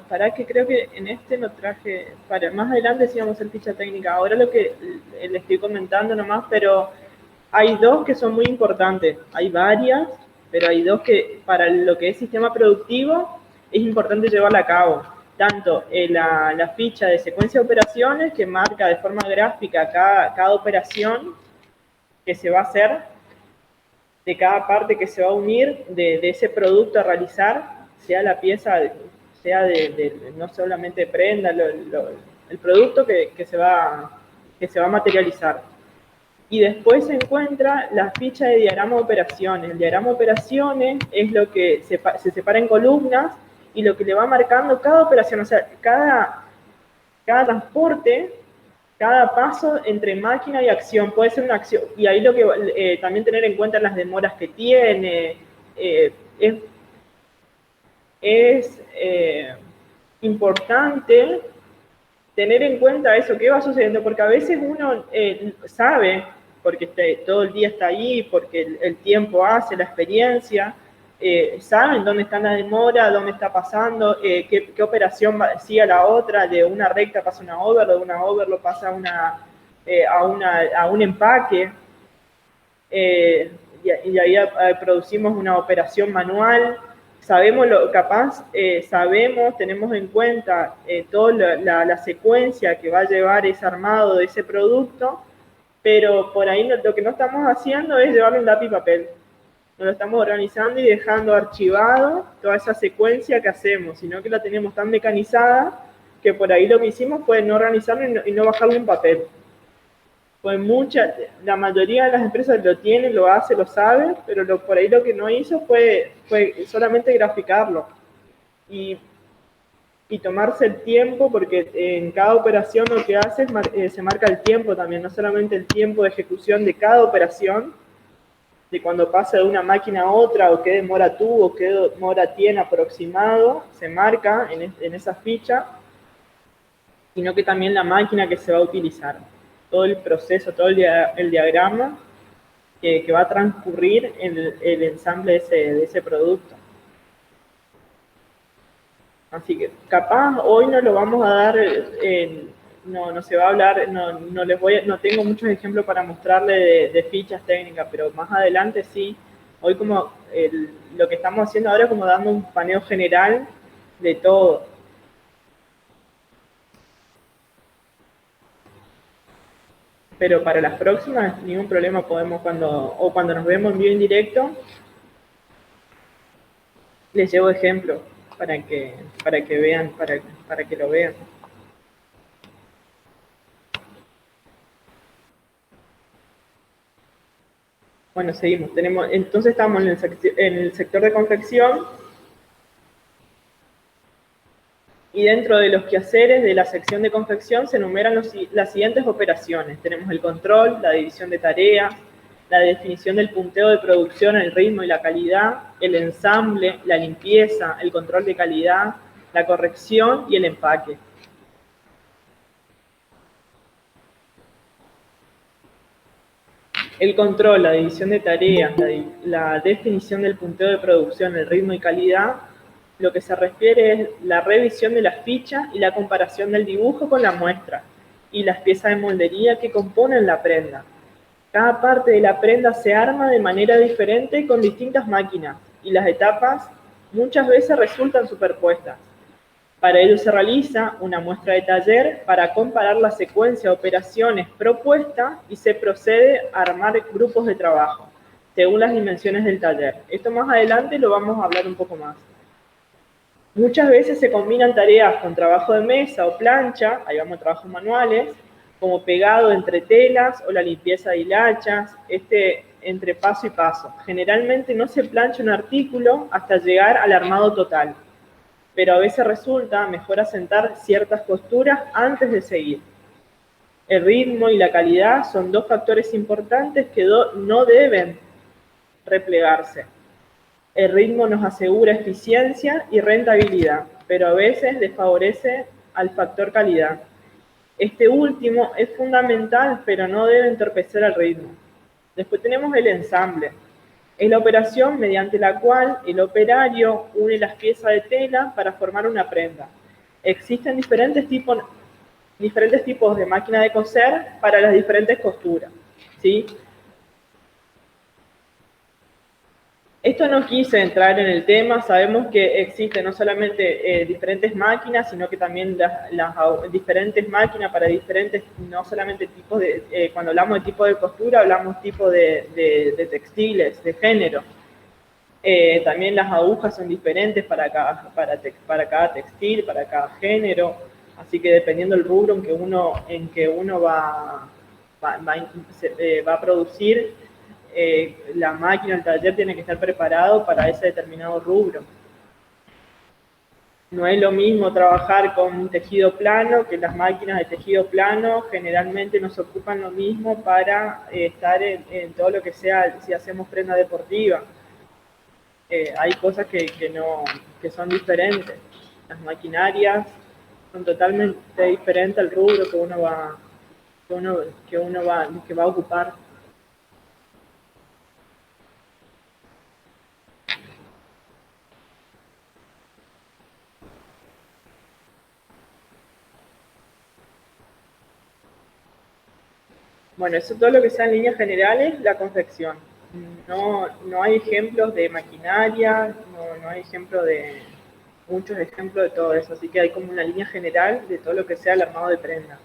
Para que creo que en este lo traje, para más adelante sí vamos a hacer ficha técnica. Ahora lo que le estoy comentando nomás, pero hay dos que son muy importantes. Hay varias, pero hay dos que para lo que es sistema productivo es importante llevarla a cabo. Tanto la ficha de secuencia de operaciones que marca de forma gráfica cada operación que se va a hacer, de cada parte que se va a unir de ese producto a realizar, sea la pieza, sea no solamente prenda, el producto que se va a materializar. Y después se encuentra la ficha de diagrama de operaciones. El diagrama de operaciones es lo que se separa en columnas y lo que le va marcando cada operación, o sea, cada transporte, cada paso entre máquina y acción. Puede ser una acción, y ahí lo que también tener en cuenta las demoras que tiene, es importante tener en cuenta eso, qué va sucediendo, porque a veces uno sabe, porque todo el día está ahí, porque el tiempo hace, la experiencia, saben dónde está la demora, dónde está pasando, qué operación sigue a la otra, de una recta pasa una over, de una over lo pasa a un empaque, y ahí producimos una operación manual. Sabemos sabemos, tenemos en cuenta toda la secuencia que va a llevar ese armado de ese producto, pero por ahí lo que no estamos haciendo es llevarlo en lápiz y papel. No lo estamos organizando y dejando archivado toda esa secuencia que hacemos, sino que la tenemos tan mecanizada que por ahí lo que hicimos fue no organizarlo y no bajarlo en papel. Pues la mayoría de las empresas lo tienen, lo hace, lo sabe, pero por ahí lo que no hizo fue solamente graficarlo y tomarse el tiempo, porque en cada operación lo que hace es se marca el tiempo también, no solamente el tiempo de ejecución de cada operación, de cuando pasa de una máquina a otra, o qué demora tuvo, o qué demora tiene aproximado, se marca en esa ficha, sino que también la máquina que se va a utilizar, todo el proceso, todo el diagrama que va a transcurrir en el ensamble de ese producto. Así que capaz hoy no lo vamos a dar, no se va a hablar, no tengo muchos ejemplos para mostrarle de fichas técnicas, pero más adelante sí. Hoy como lo que estamos haciendo ahora es como dando un paneo general de todo. Pero para las próximas, ningún problema, podemos cuando nos vemos en vivo en directo, les llevo ejemplos para que vean, para que lo vean. Bueno, seguimos. Entonces estamos en el sector de confección, y dentro de los quehaceres de la sección de confección se enumeran las siguientes operaciones. Tenemos el control, la división de tareas, la definición del punteo de producción, el ritmo y la calidad, el ensamble, la limpieza, el control de calidad, la corrección y el empaque. El control, la división de tareas, la definición del punteo de producción, el ritmo y calidad, lo que se refiere es la revisión de las fichas y la comparación del dibujo con la muestra y las piezas de moldería que componen la prenda. Cada parte de la prenda se arma de manera diferente con distintas máquinas y las etapas muchas veces resultan superpuestas. Para ello se realiza una muestra de taller para comparar la secuencia de operaciones propuesta y se procede a armar grupos de trabajo según las dimensiones del taller. Esto más adelante lo vamos a hablar un poco más. Muchas veces se combinan tareas con trabajo de mesa o plancha, ahí vamos a trabajos manuales, como pegado entre telas o la limpieza de hilachas, entre paso y paso. Generalmente no se plancha un artículo hasta llegar al armado total, pero a veces resulta mejor asentar ciertas costuras antes de seguir. El ritmo y la calidad son dos factores importantes que no deben replegarse. El ritmo nos asegura eficiencia y rentabilidad, pero a veces desfavorece al factor calidad. Este último es fundamental, pero no debe entorpecer el ritmo. Después tenemos el ensamble. Es la operación mediante la cual el operario une las piezas de tela para formar una prenda. Existen diferentes tipos de máquina de coser para las diferentes costuras, ¿sí? Esto no quise entrar en el tema, sabemos que existen no solamente diferentes máquinas, sino que también las diferentes máquinas para diferentes, no solamente tipos de, cuando hablamos de tipo de costura, hablamos tipo de textiles, de género. También las agujas son diferentes para cada textil, para cada género, así que dependiendo del rubro en que uno va a producir, la máquina, el taller tiene que estar preparado para ese determinado rubro. No es lo mismo trabajar con un tejido plano, que las máquinas de tejido plano generalmente nos ocupan lo mismo para estar en todo lo que sea, si hacemos prenda deportiva. Hay cosas que son diferentes. Las maquinarias son totalmente diferentes al rubro que va a ocupar. Bueno, eso es todo lo que sea en líneas generales, la confección. No hay ejemplos de maquinaria, no hay muchos ejemplos de todo eso, así que hay como una línea general de todo lo que sea el armado de prenda.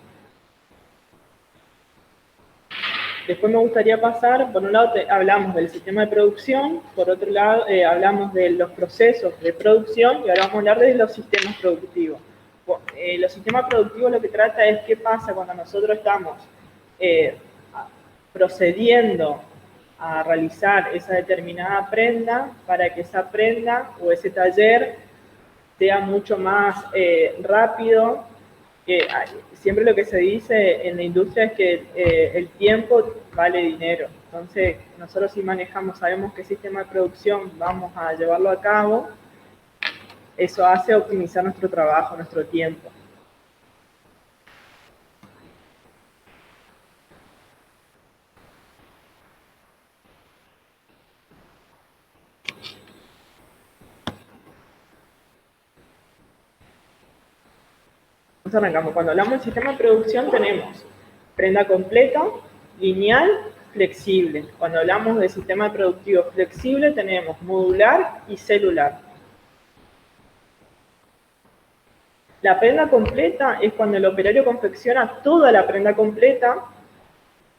Después me gustaría pasar, por un lado hablamos del sistema de producción, por otro lado hablamos de los procesos de producción y ahora vamos a hablar de los sistemas productivos. Los sistemas productivos lo que trata es qué pasa cuando nosotros estamos procediendo a realizar esa determinada prenda para que esa prenda o ese taller sea mucho más rápido. Siempre lo que se dice en la industria es que el tiempo vale dinero. Entonces, nosotros si manejamos, sabemos qué sistema de producción vamos a llevarlo a cabo, eso hace optimizar nuestro trabajo, nuestro tiempo. Entonces arrancamos. Cuando hablamos del sistema de producción tenemos prenda completa, lineal, flexible. Cuando hablamos de sistema productivo flexible tenemos modular y celular. La prenda completa es cuando el operario confecciona toda la prenda completa.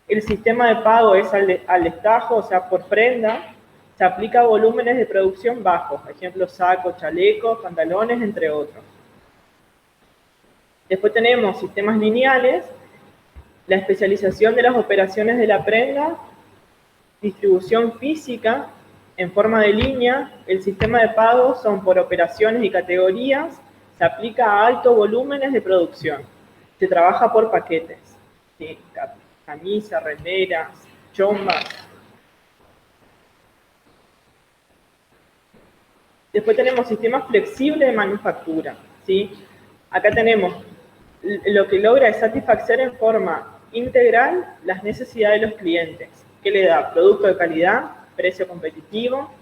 El sistema de pago es al destajo, o sea, por prenda. Se aplica a volúmenes de producción bajos, por ejemplo, sacos, chalecos, pantalones, entre otros. Después tenemos sistemas lineales, la especialización de las operaciones de la prenda, distribución física en forma de línea, el sistema de pago son por operaciones y categorías, se aplica a altos volúmenes de producción, se trabaja por paquetes, ¿sí? Camisas, remeras, chombas. Después tenemos sistemas flexibles de manufactura, ¿sí? Acá tenemos lo que logra es satisfacer en forma integral las necesidades de los clientes, que le da producto de calidad, precio competitivo,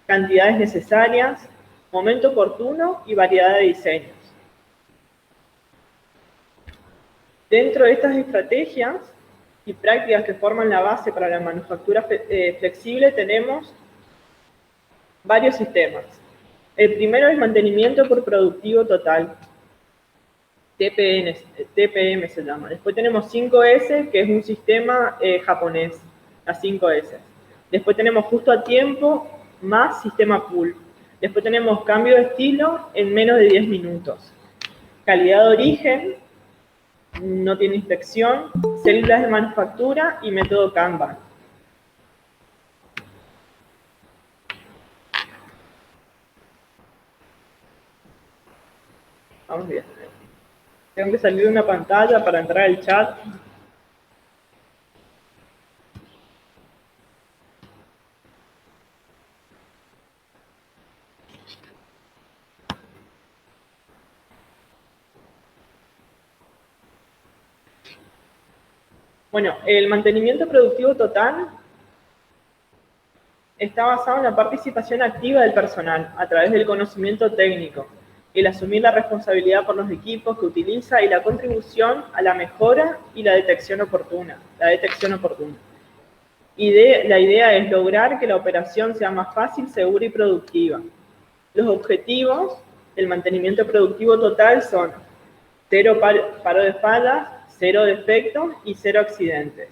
cantidades necesarias, momento oportuno y variedad de diseños. Dentro de estas estrategias y prácticas que forman la base para la manufactura flexible tenemos varios sistemas. El primero es mantenimiento por productivo total, TPM se llama. Después tenemos 5S, que es un sistema japonés, las 5S. Después tenemos justo a tiempo más sistema pool. Después tenemos cambio de estilo en menos de 10 minutos. Calidad de origen, no tiene inspección, células de manufactura y método Kanban. Vamos bien. Tengo que salir de una pantalla para entrar al chat. Bueno, el mantenimiento productivo total está basado en la participación activa del personal a través del conocimiento técnico, el asumir la responsabilidad por los equipos que utiliza y la contribución a la mejora y la detección oportuna. La idea es lograr que la operación sea más fácil, segura y productiva. Los objetivos del mantenimiento productivo total son 0 paro de fallas, 0 defectos y 0 accidentes.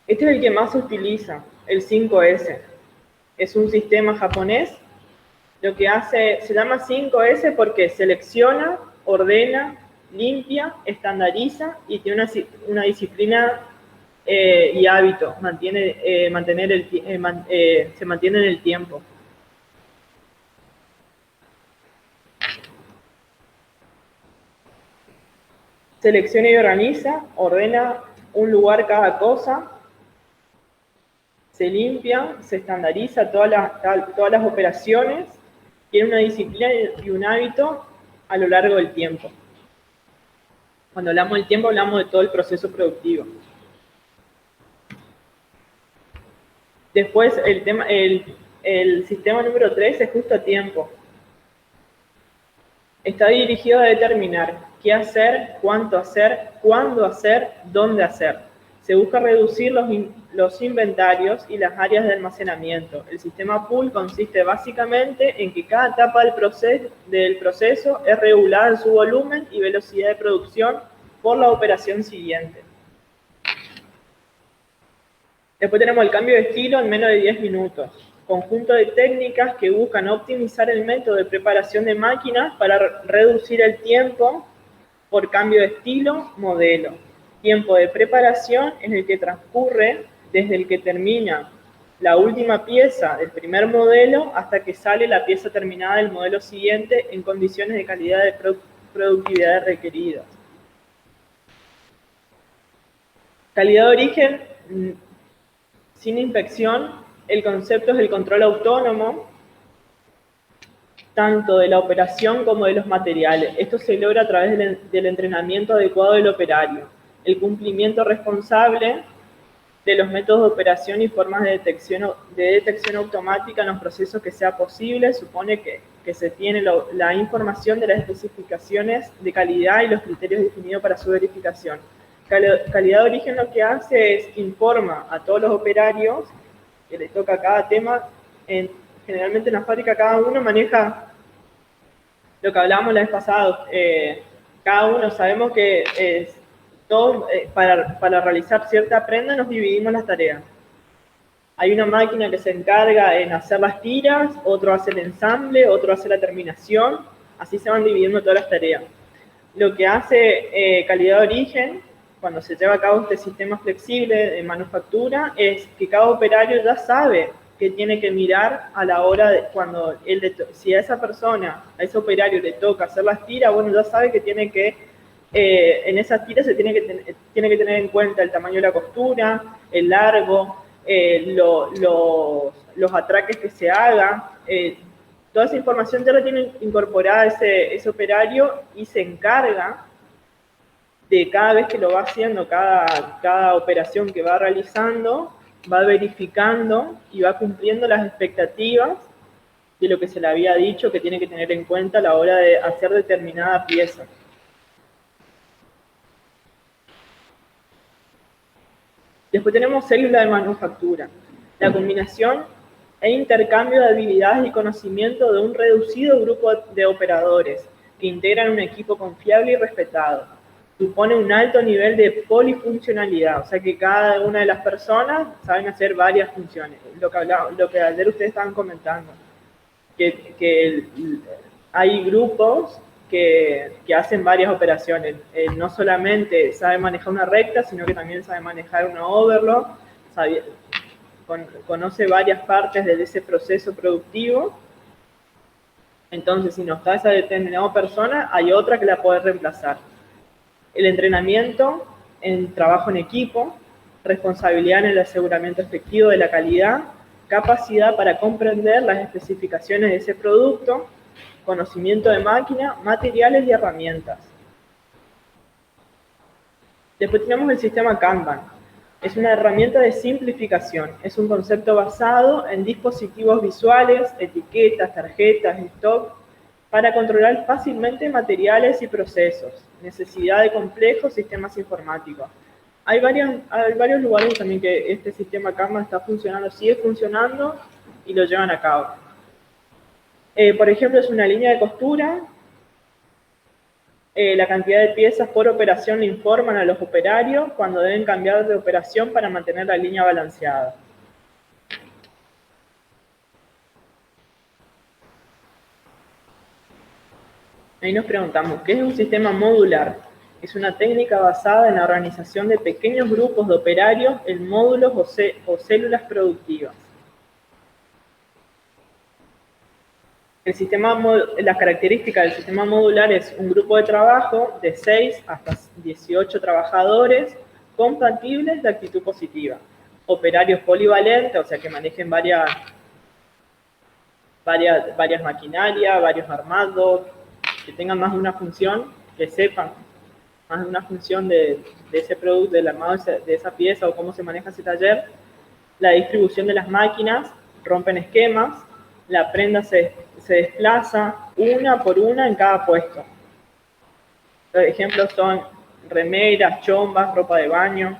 Este es el que más se utiliza, el 5S. Es un sistema japonés. Lo que hace, se llama 5S porque selecciona, ordena, limpia, estandariza y tiene una disciplina y hábito, se mantiene en el tiempo. Selecciona y organiza, ordena un lugar cada cosa, se limpia, se estandariza todas las operaciones, tiene una disciplina y un hábito a lo largo del tiempo. Cuando hablamos del tiempo, hablamos de todo el proceso productivo. Después, el sistema número 3 es justo a tiempo. Está dirigido a determinar qué hacer, cuánto hacer, cuándo hacer, dónde hacer. Se busca reducir los inventarios y las áreas de almacenamiento. El sistema pool consiste básicamente en que cada etapa del proceso es regulada en su volumen y velocidad de producción por la operación siguiente. Después tenemos el cambio de estilo en menos de 10 minutos. Conjunto de técnicas que buscan optimizar el método de preparación de máquinas para reducir el tiempo por cambio de estilo, modelo. Tiempo de preparación es el que transcurre desde el que termina la última pieza del primer modelo hasta que sale la pieza terminada del modelo siguiente en condiciones de calidad de productividad requeridas. Calidad de origen sin inspección. El concepto es el control autónomo, tanto de la operación como de los materiales. Esto se logra a través del entrenamiento adecuado del operario, el cumplimiento responsable de los métodos de operación y formas de detección automática en los procesos que sea posible. Supone que se tiene la información de las especificaciones de calidad y los criterios definidos para su verificación. Calidad de origen lo que hace es informa a todos los operarios que le toca cada tema. Generalmente en la fábrica cada uno maneja lo que hablábamos la vez pasada. Cada uno sabemos que para realizar cierta prenda nos dividimos las tareas. Hay una máquina que se encarga en hacer las tiras, otro hace el ensamble, otro hace la terminación. Así se van dividiendo todas las tareas. Lo que hace calidad de origen, cuando se lleva a cabo este sistema flexible de manufactura, es que cada operario ya sabe que tiene que mirar a la hora de cuando si a esa persona, a ese operario le toca hacer las tiras, bueno, ya sabe que tiene que, en esas tiras se tiene que tener en cuenta el tamaño de la costura, el largo, los atraques que se hagan. Toda esa información ya la tiene incorporada ese operario y se encarga de cada vez que lo va haciendo, cada operación que va realizando, va verificando y va cumpliendo las expectativas de lo que se le había dicho que tiene que tener en cuenta a la hora de hacer determinada pieza. Después tenemos célula de manufactura, la combinación e intercambio de habilidades y conocimiento de un reducido grupo de operadores que integran un equipo confiable y respetado. Supone un alto nivel de polifuncionalidad, o sea que cada una de las personas saben hacer varias funciones, lo que ayer ustedes estaban comentando, que hay grupos que hacen varias operaciones. No solamente sabe manejar una recta, sino que también sabe manejar una overlock, conoce varias partes de ese proceso productivo. Entonces, si no está esa determinada persona, hay otra que la puede reemplazar. El entrenamiento en trabajo en equipo, responsabilidad en el aseguramiento efectivo de la calidad, capacidad para comprender las especificaciones de ese producto, conocimiento de máquina, materiales y herramientas. Después tenemos el sistema Kanban. Es una herramienta de simplificación. Es un concepto basado en dispositivos visuales, etiquetas, tarjetas, stock, para controlar fácilmente materiales y procesos. Necesidad de complejos sistemas informáticos. Hay varios lugares también que este sistema Kanban está funcionando, sigue funcionando y lo llevan a cabo. Por ejemplo, es una línea de costura. La cantidad de piezas por operación le informan a los operarios cuando deben cambiar de operación para mantener la línea balanceada. Ahí nos preguntamos, ¿qué es un sistema modular? Es una técnica basada en la organización de pequeños grupos de operarios en módulos o células productivas. Las características del sistema modular es un grupo de trabajo de 6 hasta 18 trabajadores compatibles de actitud positiva. Operarios polivalentes, o sea que manejen varias maquinarias, varios armados, que tengan más de una función, que sepan más de una función de ese producto, del armado de esa pieza o cómo se maneja ese taller. La distribución de las máquinas, rompen esquemas, la prenda se desplaza una por una en cada puesto. Los ejemplos son remeras, chombas, ropa de baño.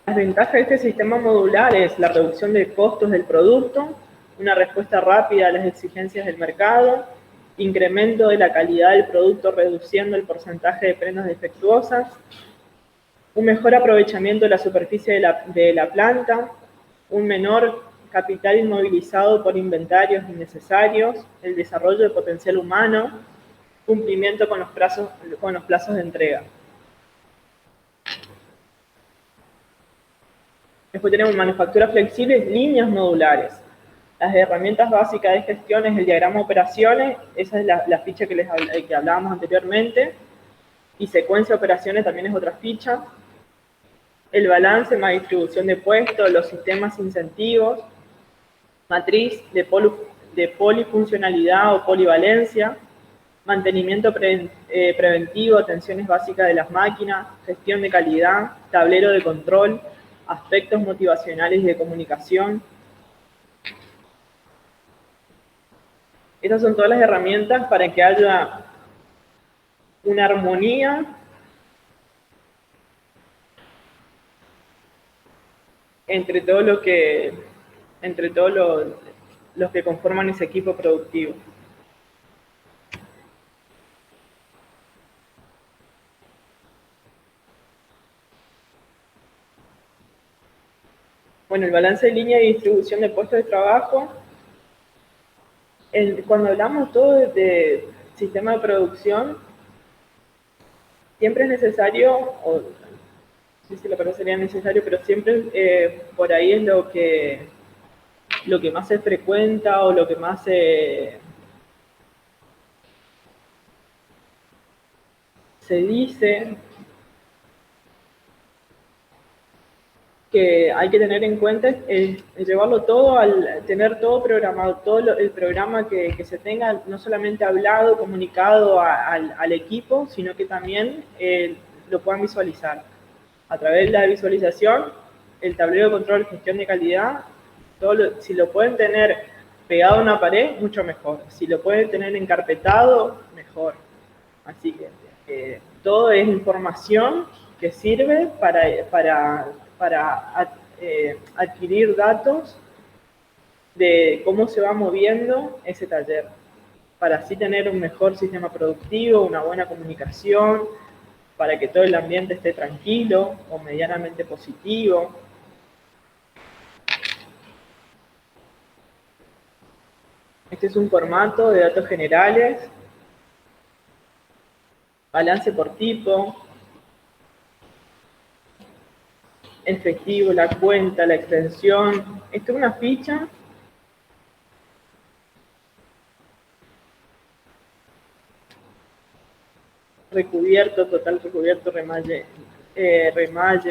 Las ventajas de este sistema modular es la reducción de costos del producto, una respuesta rápida a las exigencias del mercado, incremento de la calidad del producto reduciendo el porcentaje de prendas defectuosas, un mejor aprovechamiento de la superficie de la planta, un menor capital inmovilizado por inventarios innecesarios, el desarrollo de potencial humano, cumplimiento con los plazos de entrega. Después tenemos manufactura flexible, líneas modulares. Las herramientas básicas de gestión es el diagrama de operaciones, esa es la ficha que hablábamos anteriormente, y secuencia de operaciones también es otra ficha. El balance más distribución de puestos, los sistemas incentivos, matriz de polifuncionalidad o polivalencia, mantenimiento preventivo, atenciones básicas de las máquinas, gestión de calidad, tablero de control, aspectos motivacionales y de comunicación. Estas son todas las herramientas para que haya una armonía entre todos los que conforman ese equipo productivo. Bueno, el balance de línea y distribución de puestos de trabajo. Cuando hablamos todo de sistema de producción, siempre es necesario, o no sé si la palabra sería necesario, pero siempre por ahí es lo que más se frecuenta o lo que más se dice, que hay que tener en cuenta es llevarlo todo, al tener todo programado, el programa que se tenga, no solamente hablado, comunicado al equipo, sino que también lo puedan visualizar. A través de la visualización, el tablero de control, gestión de calidad, si lo pueden tener pegado a una pared, mucho mejor. Si lo pueden tener encarpetado, mejor. Así que todo es información que sirve para adquirir datos de cómo se va moviendo ese taller, para así tener un mejor sistema productivo, una buena comunicación, para que todo el ambiente esté tranquilo o medianamente positivo. Este es un formato de datos generales, balance por tipo, efectivo, la cuenta, la extensión. Esto es una ficha recubierto, total recubierto, remalle,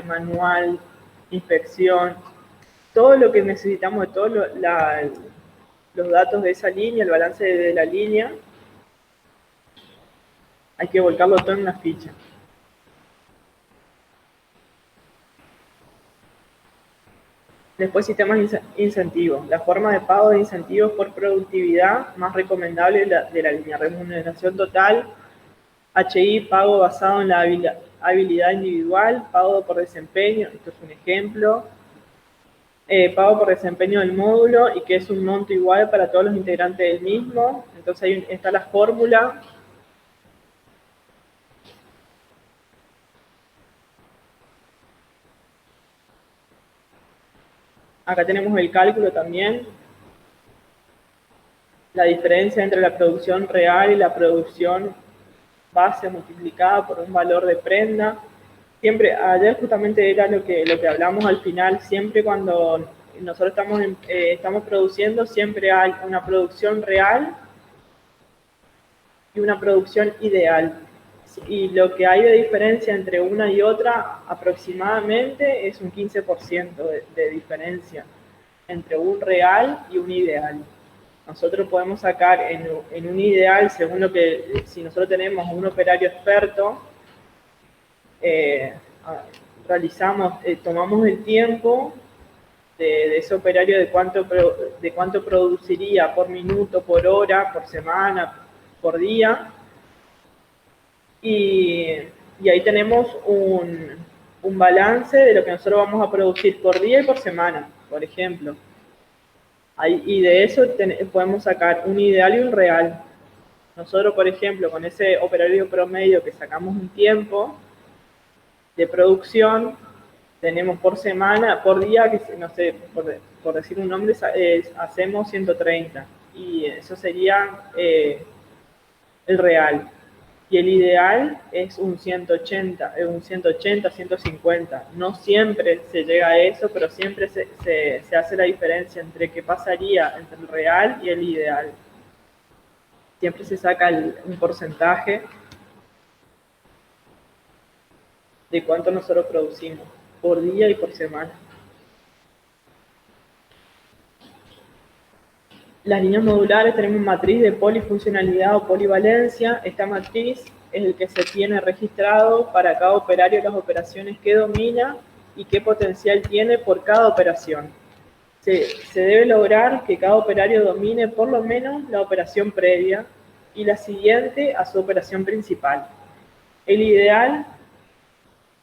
manual, inspección, todo lo que necesitamos de todos los datos de esa línea, el balance de la línea, hay que volcarlo todo en una ficha. Después, sistemas incentivos. La forma de pago de incentivos por productividad más recomendable de la línea. Remuneración total, HI, pago basado en la habilidad individual, pago por desempeño, esto es un ejemplo, pago por desempeño del módulo y que es un monto igual para todos los integrantes del mismo. Entonces ahí está la fórmula. Acá tenemos el cálculo también. La diferencia entre la producción real y la producción base multiplicada por un valor de prenda. Siempre, ayer justamente era lo que hablamos al final, siempre cuando nosotros estamos produciendo, siempre hay una producción real y una producción ideal. Y lo que hay de diferencia entre una y otra aproximadamente es un 15% de diferencia entre un real y un ideal. Nosotros podemos sacar en un ideal, según lo que, si nosotros tenemos un operario experto, tomamos el tiempo de ese operario de cuánto produciría por minuto, por hora, por semana, por día, y ahí tenemos un balance de lo que nosotros vamos a producir por día y por semana, por ejemplo. Y de eso podemos sacar un ideal y un real. Nosotros, por ejemplo, con ese operario promedio que sacamos un tiempo de producción, tenemos por semana, por día, que no sé, por decir un nombre, hacemos 130. Y eso sería el real. Y el ideal es un 180, 150. No siempre se llega a eso, pero siempre se hace la diferencia entre qué pasaría entre el real y el ideal. Siempre se saca un porcentaje de cuánto nosotros producimos por día y por semana. Las líneas modulares tenemos matriz de polifuncionalidad o polivalencia. Esta matriz es el que se tiene registrado para cada operario las operaciones que domina y qué potencial tiene por cada operación. Se debe lograr que cada operario domine por lo menos la operación previa y la siguiente a su operación principal. El ideal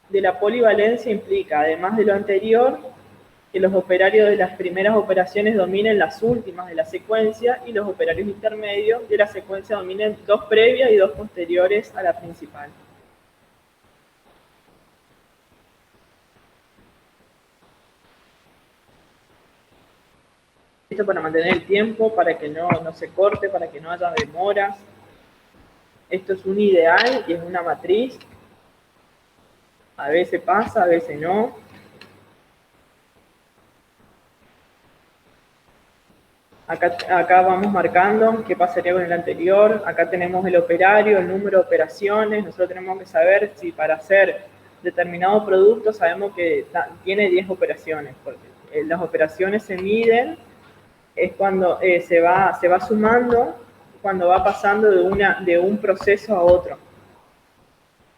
de la polivalencia implica, además de lo anterior, que los operarios de las primeras operaciones dominen las últimas de la secuencia y los operarios intermedios de la secuencia dominen dos previas y dos posteriores a la principal. Esto para mantener el tiempo, para que no se corte, para que no haya demoras. Esto es un ideal y es una matriz. A veces pasa, a veces no. Acá vamos marcando qué pasaría con el anterior. Acá tenemos el operario, el número de operaciones. Nosotros tenemos que saber si para hacer determinado producto sabemos que tiene 10 operaciones, porque las operaciones se miden, es cuando se va sumando, cuando va pasando de un proceso a otro.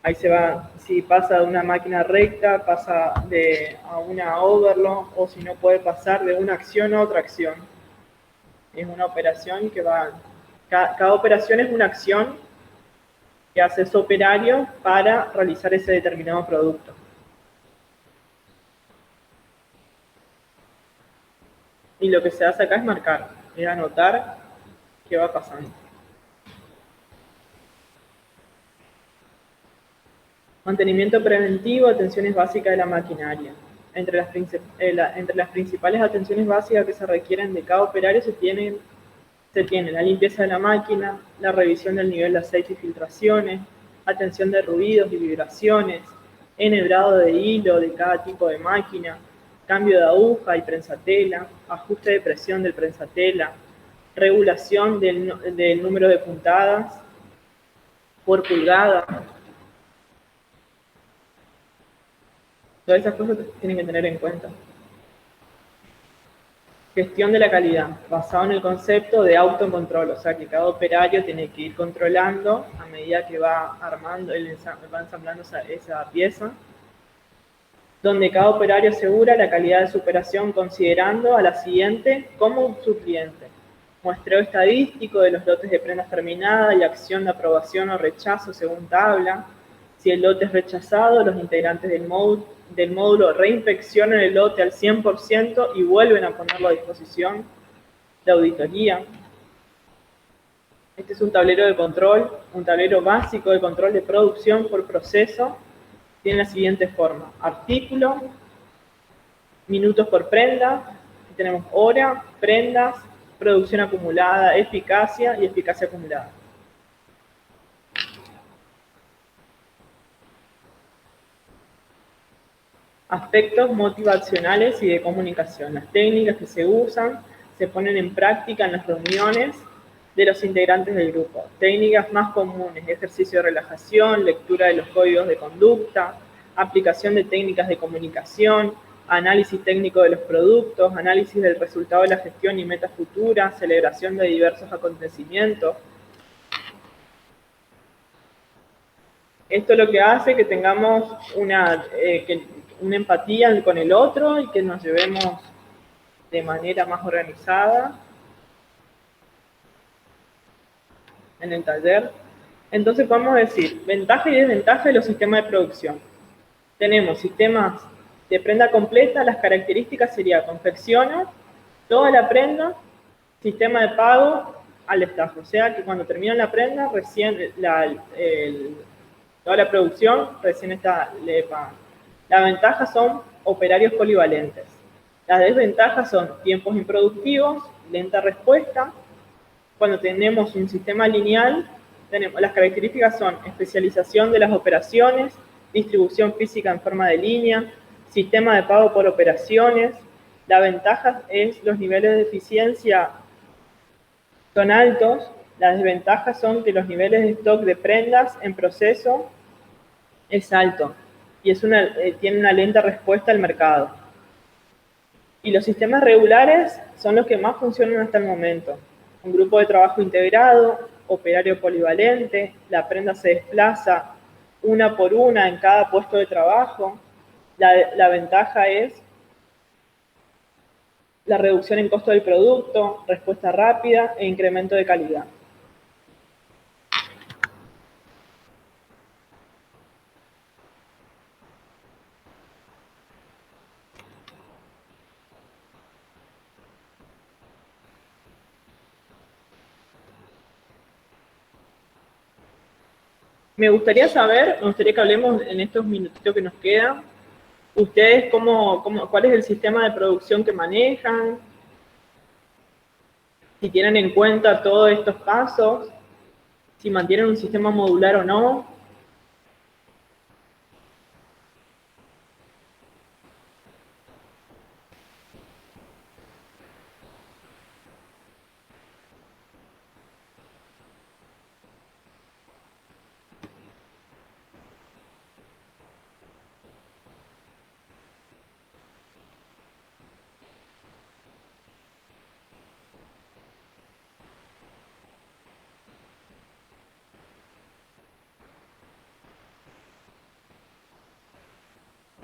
Ahí se va, si pasa de una máquina recta, pasa a una overlock, o si no puede pasar de una acción a otra acción. Es una operación que va, cada operación es una acción que hace ese operario para realizar ese determinado producto. Y lo que se hace acá es marcar, es anotar qué va pasando. Mantenimiento preventivo, atenciones básicas de la maquinaria. Entre las principales atenciones básicas que se requieren de cada operario se tiene la limpieza de la máquina, la revisión del nivel de aceite y filtraciones, atención de ruidos y vibraciones, enhebrado de hilo de cada tipo de máquina, cambio de aguja y prensatela, ajuste de presión del prensatela, regulación del número de puntadas por pulgada. Todas esas cosas tienen que tener en cuenta. Gestión de la calidad, basado en el concepto de autocontrol, o sea que cada operario tiene que ir controlando a medida que va armando, va ensamblando esa pieza, donde cada operario asegura la calidad de su operación considerando a la siguiente como su cliente. Muestreo estadístico de los lotes de prendas terminadas y acción de aprobación o rechazo según tabla. Si el lote es rechazado, los integrantes del módulo reinspeccionan el lote al 100% y vuelven a ponerlo a disposición de auditoría. Este es un tablero de control, un tablero básico de control de producción por proceso. Tiene la siguiente forma: artículo, minutos por prenda, tenemos hora, prendas, producción acumulada, eficacia y eficacia acumulada. Aspectos motivacionales y de comunicación. Las técnicas que se usan se ponen en práctica en las reuniones de los integrantes del grupo. Técnicas más comunes: ejercicio de relajación, lectura de los códigos de conducta, aplicación de técnicas de comunicación, análisis técnico de los productos, análisis del resultado de la gestión y metas futuras, celebración de diversos acontecimientos. Esto es lo que hace que tengamos una empatía con el otro y que nos llevemos de manera más organizada en el taller. Entonces podemos decir ventaja y desventaja de los sistemas de producción. Tenemos sistemas de prenda completa, las características serían: confecciono toda la prenda, sistema de pago al destajo, o sea que cuando terminan la prenda, recién toda la producción recién le pagan. Las ventajas son operarios polivalentes. Las desventajas son tiempos improductivos, lenta respuesta. Cuando tenemos un sistema lineal, las características son especialización de las operaciones, distribución física en forma de línea, sistema de pago por operaciones. La ventaja es los niveles de eficiencia son altos. Las desventajas son que los niveles de stock de prendas en proceso es alto y tiene una lenta respuesta al mercado. Y los sistemas regulares son los que más funcionan hasta el momento. Un grupo de trabajo integrado, operario polivalente, la prenda se desplaza una por una en cada puesto de trabajo. La ventaja es la reducción en costo del producto, respuesta rápida e incremento de calidad. Me gustaría que hablemos en estos minutitos que nos quedan, ustedes cuál es el sistema de producción que manejan, si tienen en cuenta todos estos pasos, si mantienen un sistema modular o no.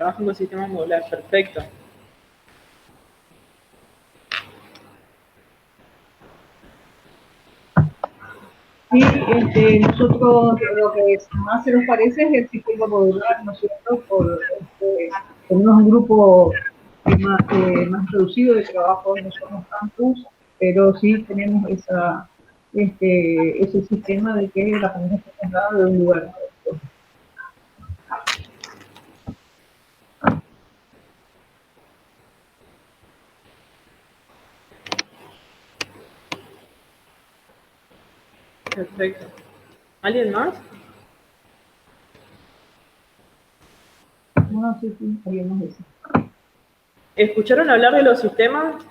Trabajan con sistemas modulares, perfecto. Sí, nosotros lo que más se nos parece es el sistema modular, ¿no es cierto? Tenemos un grupo más reducido de trabajo, no somos tantos, pero sí tenemos ese sistema de que la familia está trasladada de un lugar a otro. Perfecto. ¿Alguien más? No, sí, haríamos eso. ¿Escucharon hablar de los sistemas?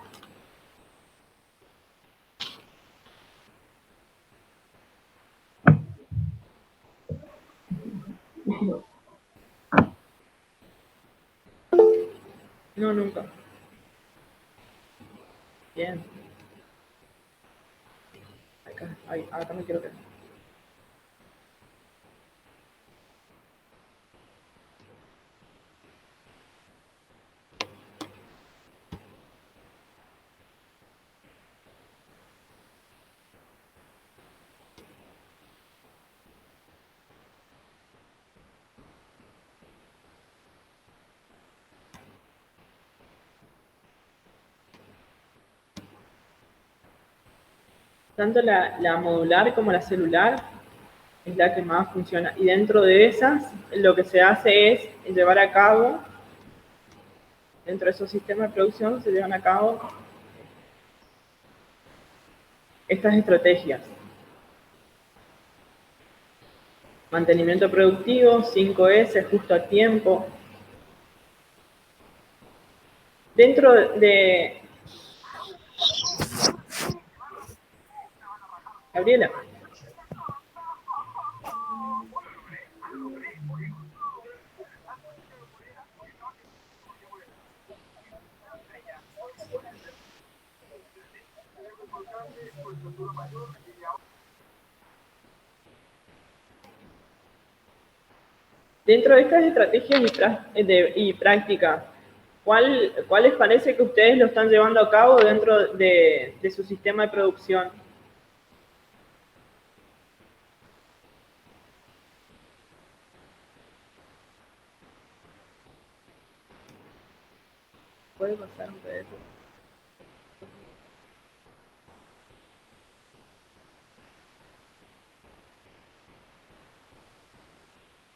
No, nunca. Bien. Acá me quiero quedar. Tanto la modular como la celular es la que más funciona. Y dentro de esas, lo que se hace es llevar a cabo, dentro de esos sistemas de producción, se llevan a cabo estas estrategias. Mantenimiento productivo, 5S, justo a tiempo. Dentro de... Gabriela. Dentro de estas estrategias y prácticas, ¿cuál les parece que ustedes lo están llevando a cabo dentro de su sistema de producción? ¿Puede pasar un PDF?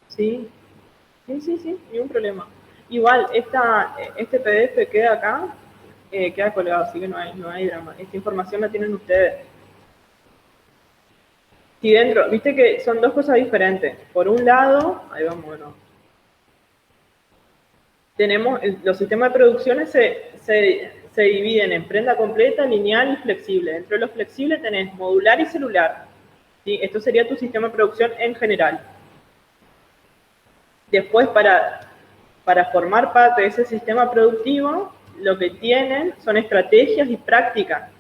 Sí, sí, ningún problema. Igual, este PDF queda acá, queda colgado, así que no hay drama. Esta información la tienen ustedes. Si dentro, viste que son dos cosas diferentes. Por un lado, ahí vamos, bueno. Tenemos, los sistemas de producciones se dividen en prenda completa, lineal y flexible. Dentro de los flexibles tenés modular y celular. ¿Sí? Esto sería tu sistema de producción en general. Después, para formar parte de ese sistema productivo, lo que tienen son estrategias y prácticas.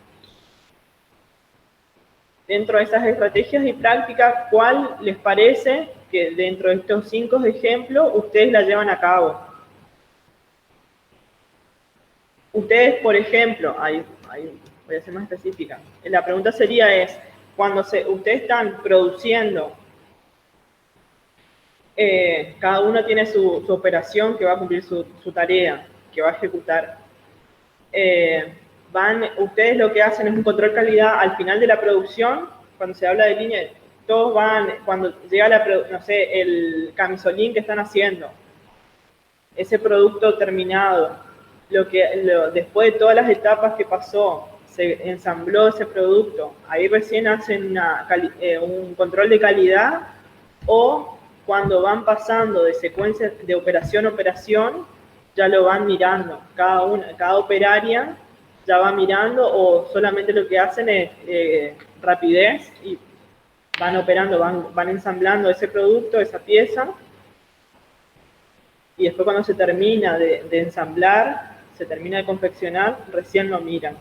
Dentro de esas estrategias y prácticas, ¿cuál les parece que dentro de estos 5 ejemplos ustedes la llevan a cabo? Ustedes, por ejemplo, voy a ser más específica. La pregunta sería cuando ustedes están produciendo, cada uno tiene su operación que va a cumplir su tarea, que va a ejecutar. Ustedes lo que hacen es un control calidad al final de la producción, cuando se habla de línea, todos cuando llega no sé, el camisolín que están haciendo, ese producto terminado, después de todas las etapas que pasó, se ensambló ese producto, ahí recién hacen un control de calidad, o cuando van pasando de secuencia de operación a operación, ya lo van mirando, cada operaria ya va mirando, o solamente lo que hacen es rapidez y van operando, van ensamblando ese producto, esa pieza, y después cuando se termina de ensamblar, se termina de confeccionar, recién lo miran.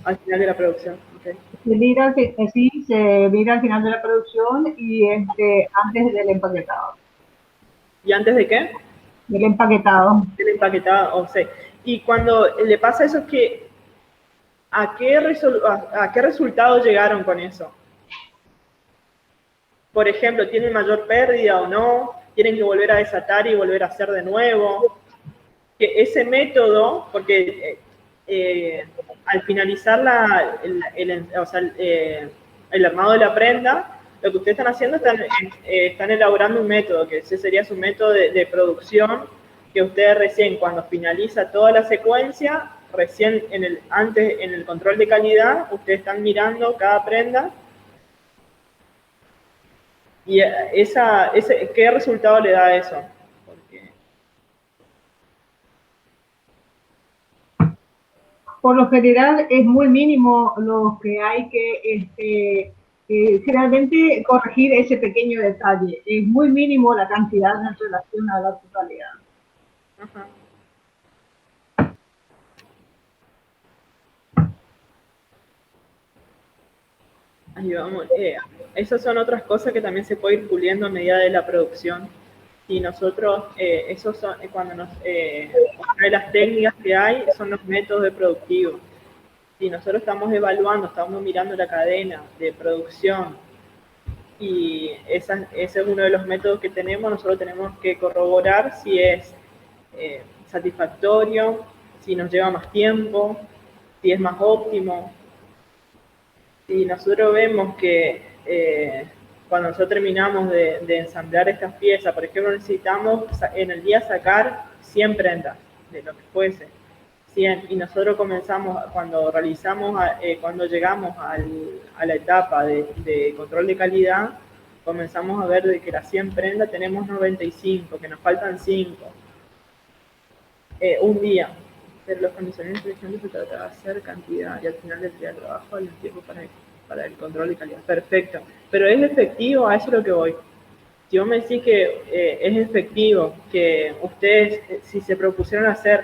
al final de la producción. Okay. Sí, se mira al final de la producción y antes del empaquetado. ¿Y antes de qué? Del empaquetado. Del empaquetado, o sea. Y cuando le pasa eso, ¿a qué resultado llegaron con eso? Por ejemplo, ¿tienen mayor pérdida o no? ¿Tienen que volver a desatar y volver a hacer de nuevo? Que ese método, porque al finalizar el armado de la prenda, lo que ustedes están haciendo están elaborando un método, que ese sería su método de producción, que ustedes recién cuando finaliza toda la secuencia, recién antes en el control de calidad, ustedes están mirando cada prenda y ¿qué resultado le da eso? Porque por lo general es muy mínimo lo que hay que generalmente corregir ese pequeño detalle. Es muy mínimo la cantidad en relación a la totalidad. ajá. Ahí vamos. Esas son otras cosas que también se puede ir puliendo a medida de la producción. Y nosotros, esos son, otra de las técnicas que hay son los métodos de productivo. Si nosotros estamos evaluando, estamos mirando la cadena de producción y ese es uno de los métodos que tenemos, nosotros tenemos que corroborar si es satisfactorio, si nos lleva más tiempo, si es más óptimo. Si nosotros vemos que cuando nosotros terminamos de ensamblar estas piezas, por ejemplo, necesitamos en el día sacar 100 prendas de lo que fuese, 100, y nosotros comenzamos, cuando llegamos a la etapa de control de calidad, comenzamos a ver de que las 100 prendas tenemos 95, que nos faltan 5, un día. Pero los condicionantes, por ejemplo, se trata de hacer cantidad y al final del día de trabajo hay un tiempo para el control de calidad. Perfecto. Pero es efectivo, a eso es lo que voy. Si vos me decís que es efectivo, que ustedes, si se propusieron hacer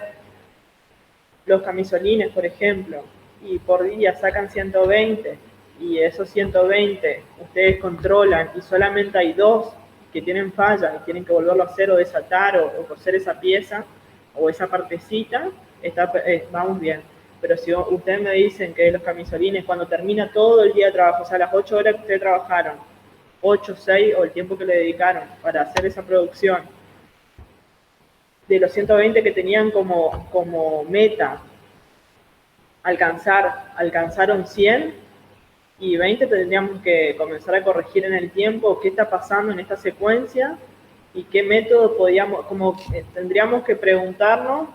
los camisolines, por ejemplo, y por día sacan 120, y esos 120 ustedes controlan y solamente hay 2 que tienen fallas y tienen que volverlo a hacer o desatar o coser esa pieza o esa partecita, vamos bien. Pero si ustedes me dicen que los camisolines, cuando termina todo el día de trabajo, o sea, las 8 horas que ustedes trabajaron, 8, 6 o el tiempo que le dedicaron para hacer esa producción, de los 120 que tenían como meta alcanzaron 100 y 20 tendríamos que comenzar a corregir en el tiempo qué está pasando en esta secuencia y qué método tendríamos que preguntarnos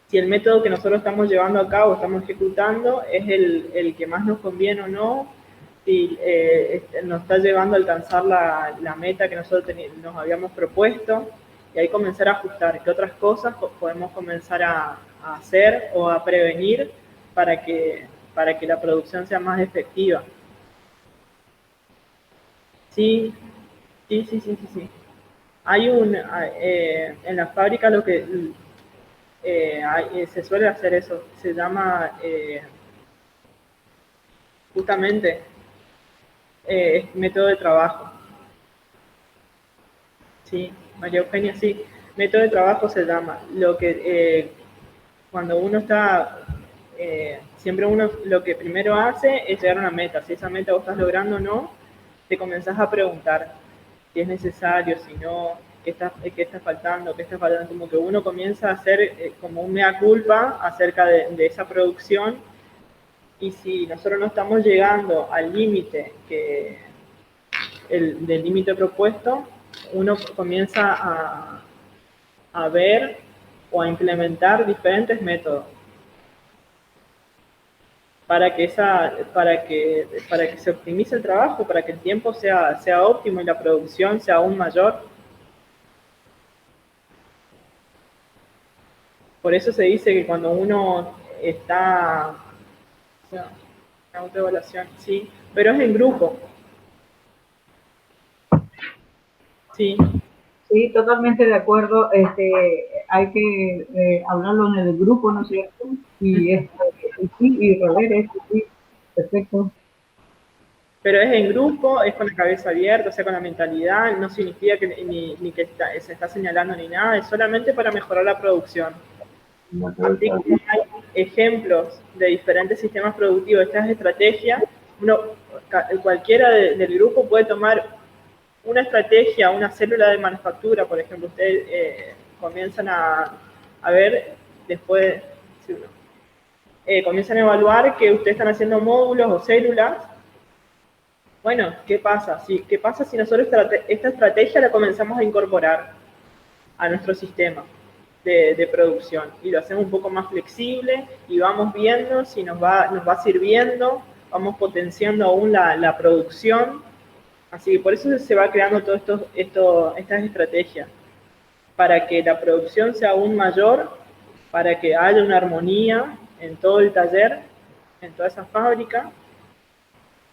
si el método que nosotros estamos llevando a cabo, estamos ejecutando, es el que más nos conviene o no, si nos está llevando a alcanzar la meta que nosotros nos habíamos propuesto, y ahí comenzar a ajustar qué otras cosas podemos comenzar a hacer o a prevenir para que la producción sea más efectiva. Sí, sí. Hay en la fábrica lo que se suele hacer eso, se llama justamente método de trabajo. Sí, María Eugenia, sí, método de trabajo se llama. Lo que cuando uno está, siempre uno lo que primero hace es llegar a una meta. Si esa meta vos estás logrando o no, te comenzás a preguntar si es necesario, si no, qué está faltando, como que uno comienza a hacer como un mea culpa acerca de esa producción, y si nosotros no estamos llegando al límite del límite propuesto, uno comienza a ver o a implementar diferentes métodos para que se optimice el trabajo, para que el tiempo sea óptimo y la producción sea aún mayor. Por eso se dice que cuando uno está, o sea, autoevaluación, sí, pero es en grupo. Sí. Sí, totalmente de acuerdo. Hay que hablarlo en el grupo, ¿no es cierto? Y Sí, y rever esto, sí, perfecto. Pero es en grupo, es con la cabeza abierta, o sea, con la mentalidad, no significa que ni que se está señalando ni nada, es solamente para mejorar la producción. Así como hay ejemplos de diferentes sistemas productivos, estas estrategias, cualquiera del grupo puede tomar una estrategia, una célula de manufactura, por ejemplo, ustedes comienzan a ver después, sí, comienzan a evaluar que ustedes están haciendo módulos o células. Bueno, ¿qué pasa? ¿Qué pasa si nosotros esta estrategia la comenzamos a incorporar a nuestro sistema de producción y lo hacemos un poco más flexible y vamos viendo si nos va sirviendo, vamos potenciando aún la producción? Así que por eso se va creando todas estas estrategias, para que la producción sea aún mayor, para que haya una armonía en todo el taller, en toda esa fábrica,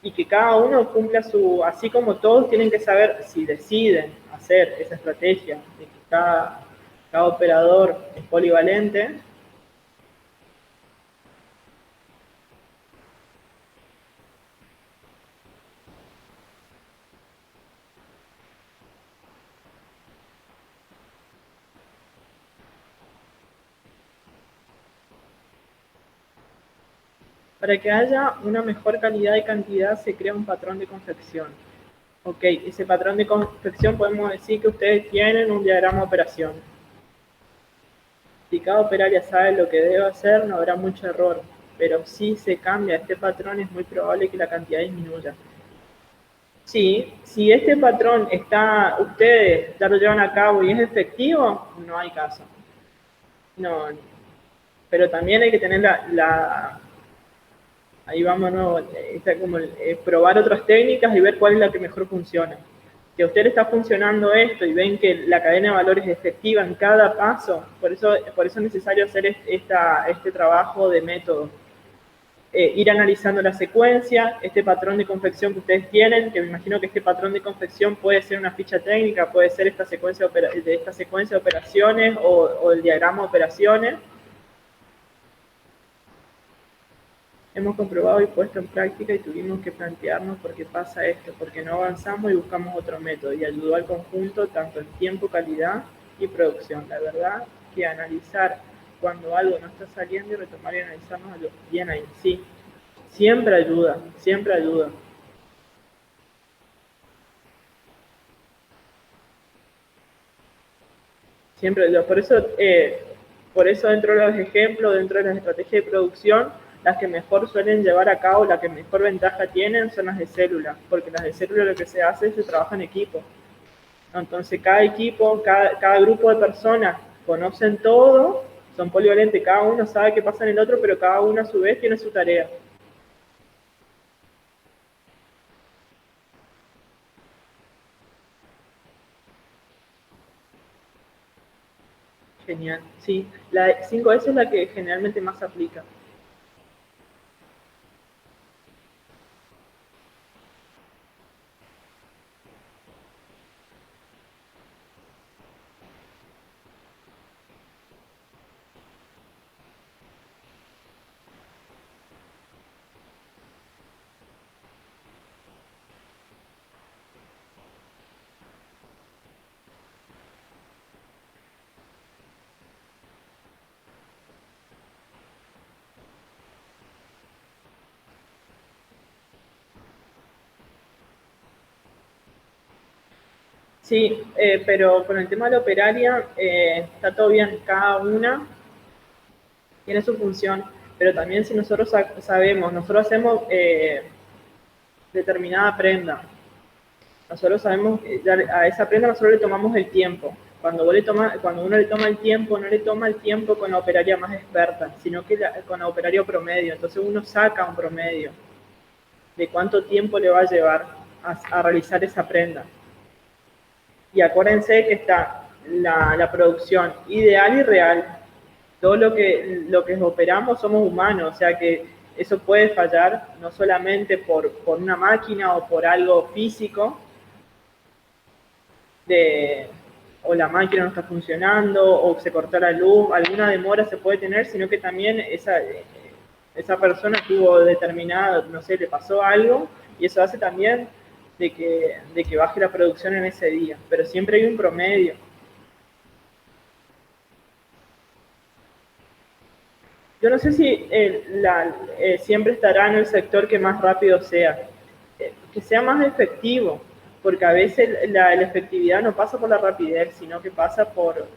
y que cada uno cumpla así como todos tienen que saber si deciden hacer esa estrategia, de que cada operador es polivalente. Para que haya una mejor calidad y cantidad se crea un patrón de confección. Ok, ese patrón de confección podemos decir que ustedes tienen un diagrama de operación. Si cada operaria sabe lo que debe hacer, no habrá mucho error, pero si se cambia este patrón es muy probable que la cantidad disminuya. Sí, si este patrón ustedes ya lo llevan a cabo y es efectivo, no hay caso. No, pero también hay que tener ahí vamos, ¿no? Está como probar otras técnicas y ver cuál es la que mejor funciona. Si a usted le está funcionando esto y ven que la cadena de valor es efectiva en cada paso, por eso es necesario hacer este trabajo de método. Ir analizando la secuencia, este patrón de confección que ustedes tienen, que me imagino que este patrón de confección puede ser una ficha técnica, puede ser esta secuencia de operaciones o el diagrama de operaciones. Hemos comprobado y puesto en práctica y tuvimos que plantearnos por qué pasa esto, porque no avanzamos y buscamos otro método y ayudó al conjunto tanto en tiempo, calidad y producción. La verdad que analizar cuando algo no está saliendo y retomar y analizarnos bien ahí, sí, siempre ayuda, siempre ayuda. Siempre ayuda. Por eso dentro de los ejemplos, dentro de las estrategias de producción, las que mejor suelen llevar a cabo, las que mejor ventaja tienen son las de célula, porque las de célula lo que se hace es que se trabaja en equipo. Entonces cada equipo, cada grupo de personas conocen todo, son polivalentes, cada uno sabe qué pasa en el otro, pero cada uno a su vez tiene su tarea. Genial, sí. La 5S es la que generalmente más se aplica. Sí, pero con el tema de la operaria está todo bien, cada una tiene su función, pero también si nosotros sabemos, nosotros hacemos determinada prenda, nosotros sabemos, a esa prenda nosotros le tomamos el tiempo. Cuando uno le toma el tiempo, no le toma el tiempo con la operaria más experta, sino que con la operaria promedio. Entonces uno saca un promedio de cuánto tiempo le va a llevar a realizar esa prenda. Y acuérdense que está la producción ideal y real. Todo lo que operamos somos humanos, o sea que eso puede fallar no solamente por una máquina o por algo físico, o la máquina no está funcionando, o se cortó la luz, alguna demora se puede tener, sino que también esa persona tuvo determinado, no sé, le pasó algo, y eso hace también de que baje la producción en ese día, pero siempre hay un promedio. Yo no sé si siempre estará en el sector que más rápido sea, que sea más efectivo, porque a veces la efectividad no pasa por la rapidez, sino que pasa por,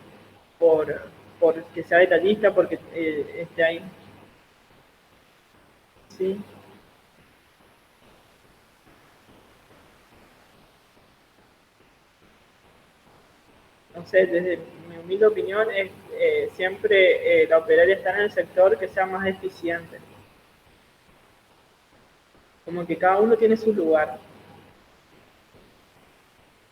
por que sea detallista, porque esté ahí. Sí. No sé, desde mi humilde opinión, es siempre la operaria está en el sector que sea más eficiente. Como que cada uno tiene su lugar.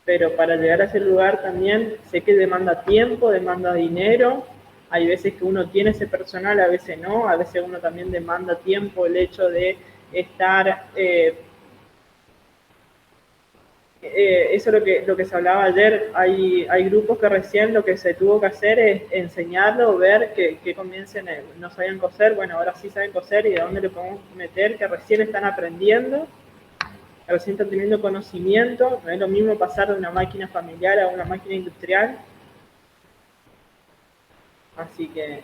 Pero para llegar a ese lugar también sé que demanda tiempo, demanda dinero. Hay veces que uno tiene ese personal, a veces no. A veces uno también demanda tiempo, el hecho de estar eso es lo que se hablaba ayer. Hay grupos que recién lo que se tuvo que hacer es enseñarlo, ver que comiencen, no sabían coser, bueno, ahora sí saben coser y de dónde le podemos meter, que recién están aprendiendo, que recién están teniendo conocimiento. No es lo mismo pasar de una máquina familiar a una máquina industrial. Así que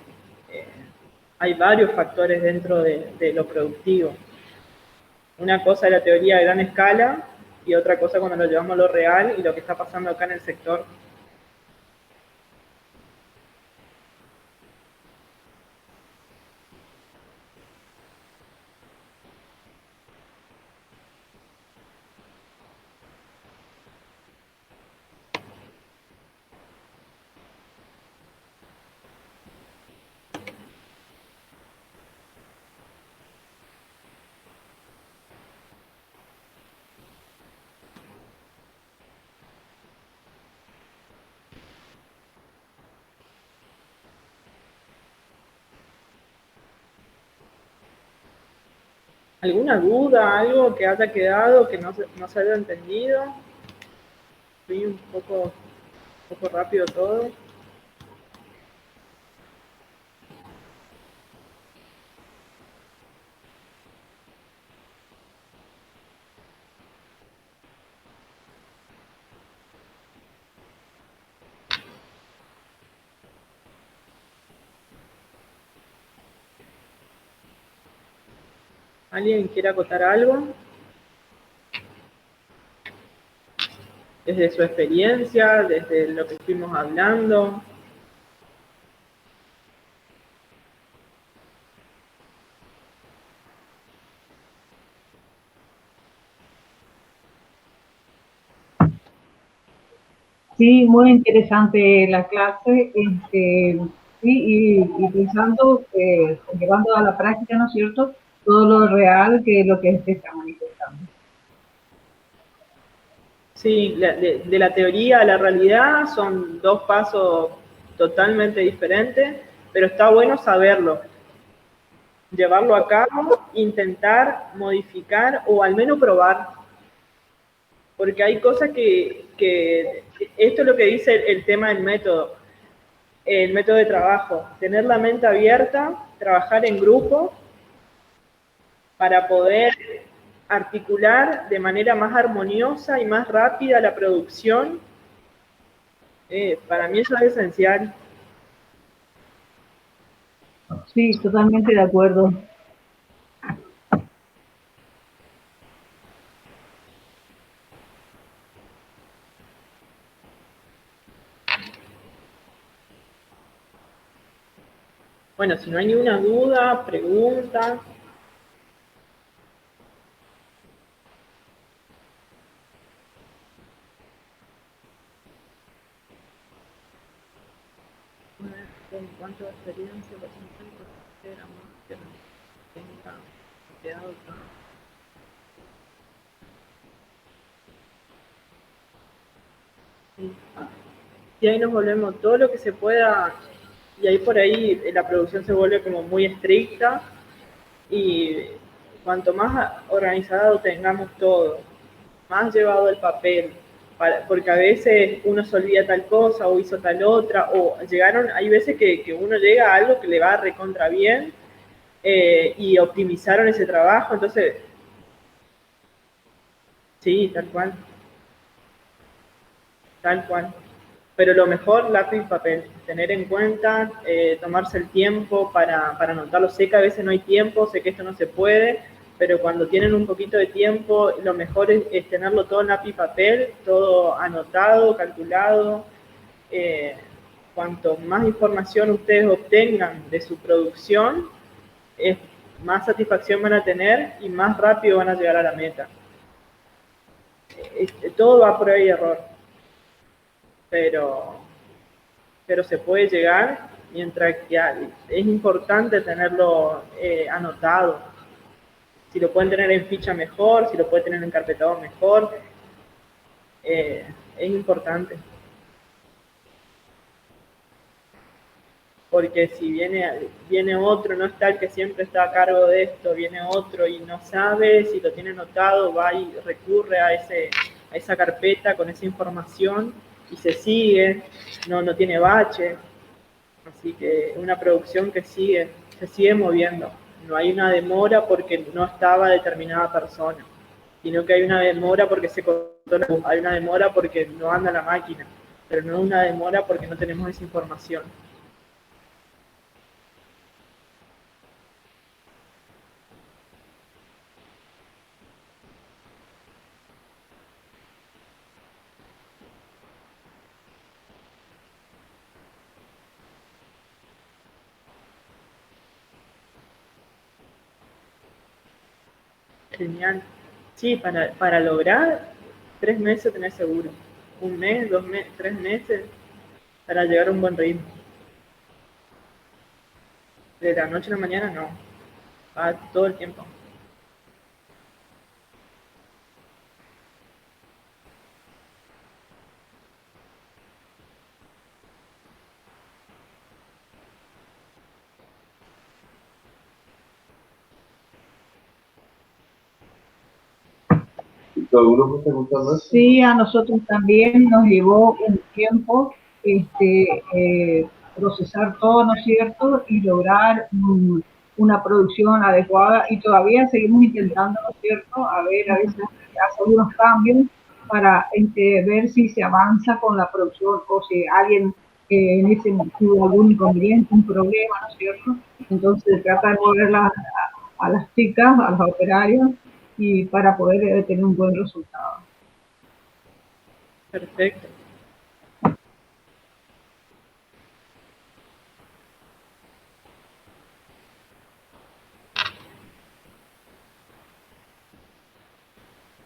hay varios factores dentro de lo productivo. Una cosa es la teoría de gran escala y otra cosa cuando lo llevamos a lo real y lo que está pasando acá en el sector. ¿Alguna duda, algo que haya quedado, que no se haya entendido? Fui un poco rápido todo. ¿Alguien quiere acotar algo? Desde su experiencia, desde lo que estuvimos hablando. Sí, muy interesante la clase, sí, y pensando, llevando a la práctica, ¿no es cierto?, todo lo real que es lo que se está manifestando. Sí, de la teoría a la realidad son dos pasos totalmente diferentes, pero está bueno saberlo, llevarlo a cabo, intentar modificar o al menos probar, porque hay cosas que esto es lo que dice el tema del método, el método de trabajo, tener la mente abierta, trabajar en grupo para poder articular de manera más armoniosa y más rápida la producción. Para mí eso es esencial. Sí, totalmente de acuerdo. Bueno, si no hay ninguna duda, pregunta. ¿En cuanto a experiencia personal, era más que tenga quedado acá? Sí. Y ahí nos volvemos todo lo que se pueda, y ahí por ahí la producción se vuelve como muy estricta, y cuanto más organizado tengamos todo, más llevado el papel, porque a veces uno se olvida tal cosa o hizo tal otra, o hay veces que uno llega a algo que le va recontra bien, y optimizaron ese trabajo. Entonces, sí, tal cual. Tal cual. Pero lo mejor, lápiz y papel. Tener en cuenta, tomarse el tiempo para anotarlo. Sé que a veces no hay tiempo, sé que esto no se puede, pero cuando tienen un poquito de tiempo, lo mejor es tenerlo todo en lápiz y papel, todo anotado, calculado. Cuanto más información ustedes obtengan de su producción, más satisfacción van a tener y más rápido van a llegar a la meta. Todo va a prueba y error, pero se puede llegar, mientras que es importante tenerlo anotado. Si lo pueden tener en ficha mejor, si lo pueden tener encarpetado mejor, es importante. Porque si viene otro, no está el que siempre está a cargo de esto, viene otro y no sabe, si lo tiene anotado, va y recurre a esa carpeta con esa información y se sigue, no tiene bache. Así que es una producción que se sigue moviendo. No hay una demora porque no estaba determinada persona, sino que hay una demora porque se cortó la luz, hay una demora porque no anda la máquina, pero no una demora porque no tenemos esa información. Genial. Sí, para lograr 3 meses tener seguro. 1 mes, 2 meses, 3 meses para llegar a un buen ritmo. De la noche a la mañana no. Va todo el tiempo. Sí, a nosotros también nos llevó un tiempo procesar todo, ¿no es cierto? Y lograr una producción adecuada, y todavía seguimos intentando, ¿no es cierto? A veces hace algunos cambios para ver si se avanza con la producción o si alguien en ese tuvo algún inconveniente, un problema, ¿no es cierto? Entonces trata de mover a las chicas, a los operarios, y para poder tener un buen resultado. Perfecto.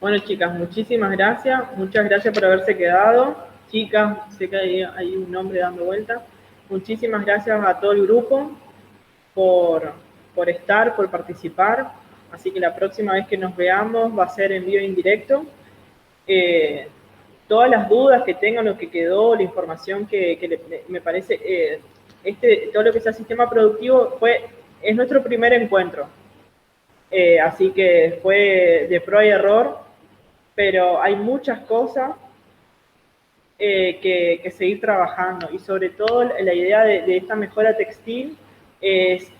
Bueno, chicas, muchísimas gracias. Muchas gracias por haberse quedado. Chicas, sé que hay un nombre dando vuelta. Muchísimas gracias a todo el grupo por estar, por participar. Así que la próxima vez que nos veamos va a ser en vivo e indirecto. Todas las dudas que tengan, lo que quedó, la información me parece, todo lo que sea sistema productivo es nuestro primer encuentro. Así que fue de prueba y error, pero hay muchas cosas que seguir trabajando, y sobre todo la idea de esta mejora textil es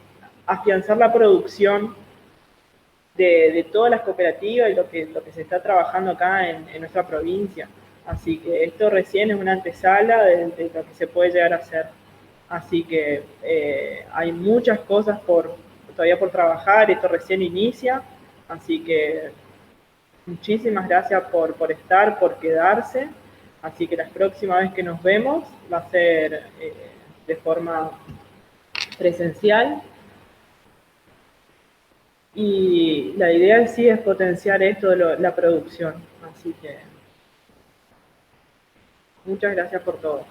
afianzar la producción de todas las cooperativas y lo que se está trabajando acá en nuestra provincia. Así que esto recién es una antesala de lo que se puede llegar a hacer. Así que hay muchas cosas todavía por trabajar, esto recién inicia, así que muchísimas gracias por estar, por quedarse. Así que la próxima vez que nos vemos va a ser de forma presencial. Y la idea en sí es potenciar esto de la producción. Así que muchas gracias por todo.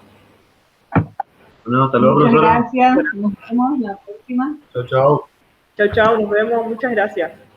Bueno, hasta luego, muchas profesora. Gracias, nos vemos la próxima. Chao, chao. Chao, chao, nos vemos. Muchas gracias.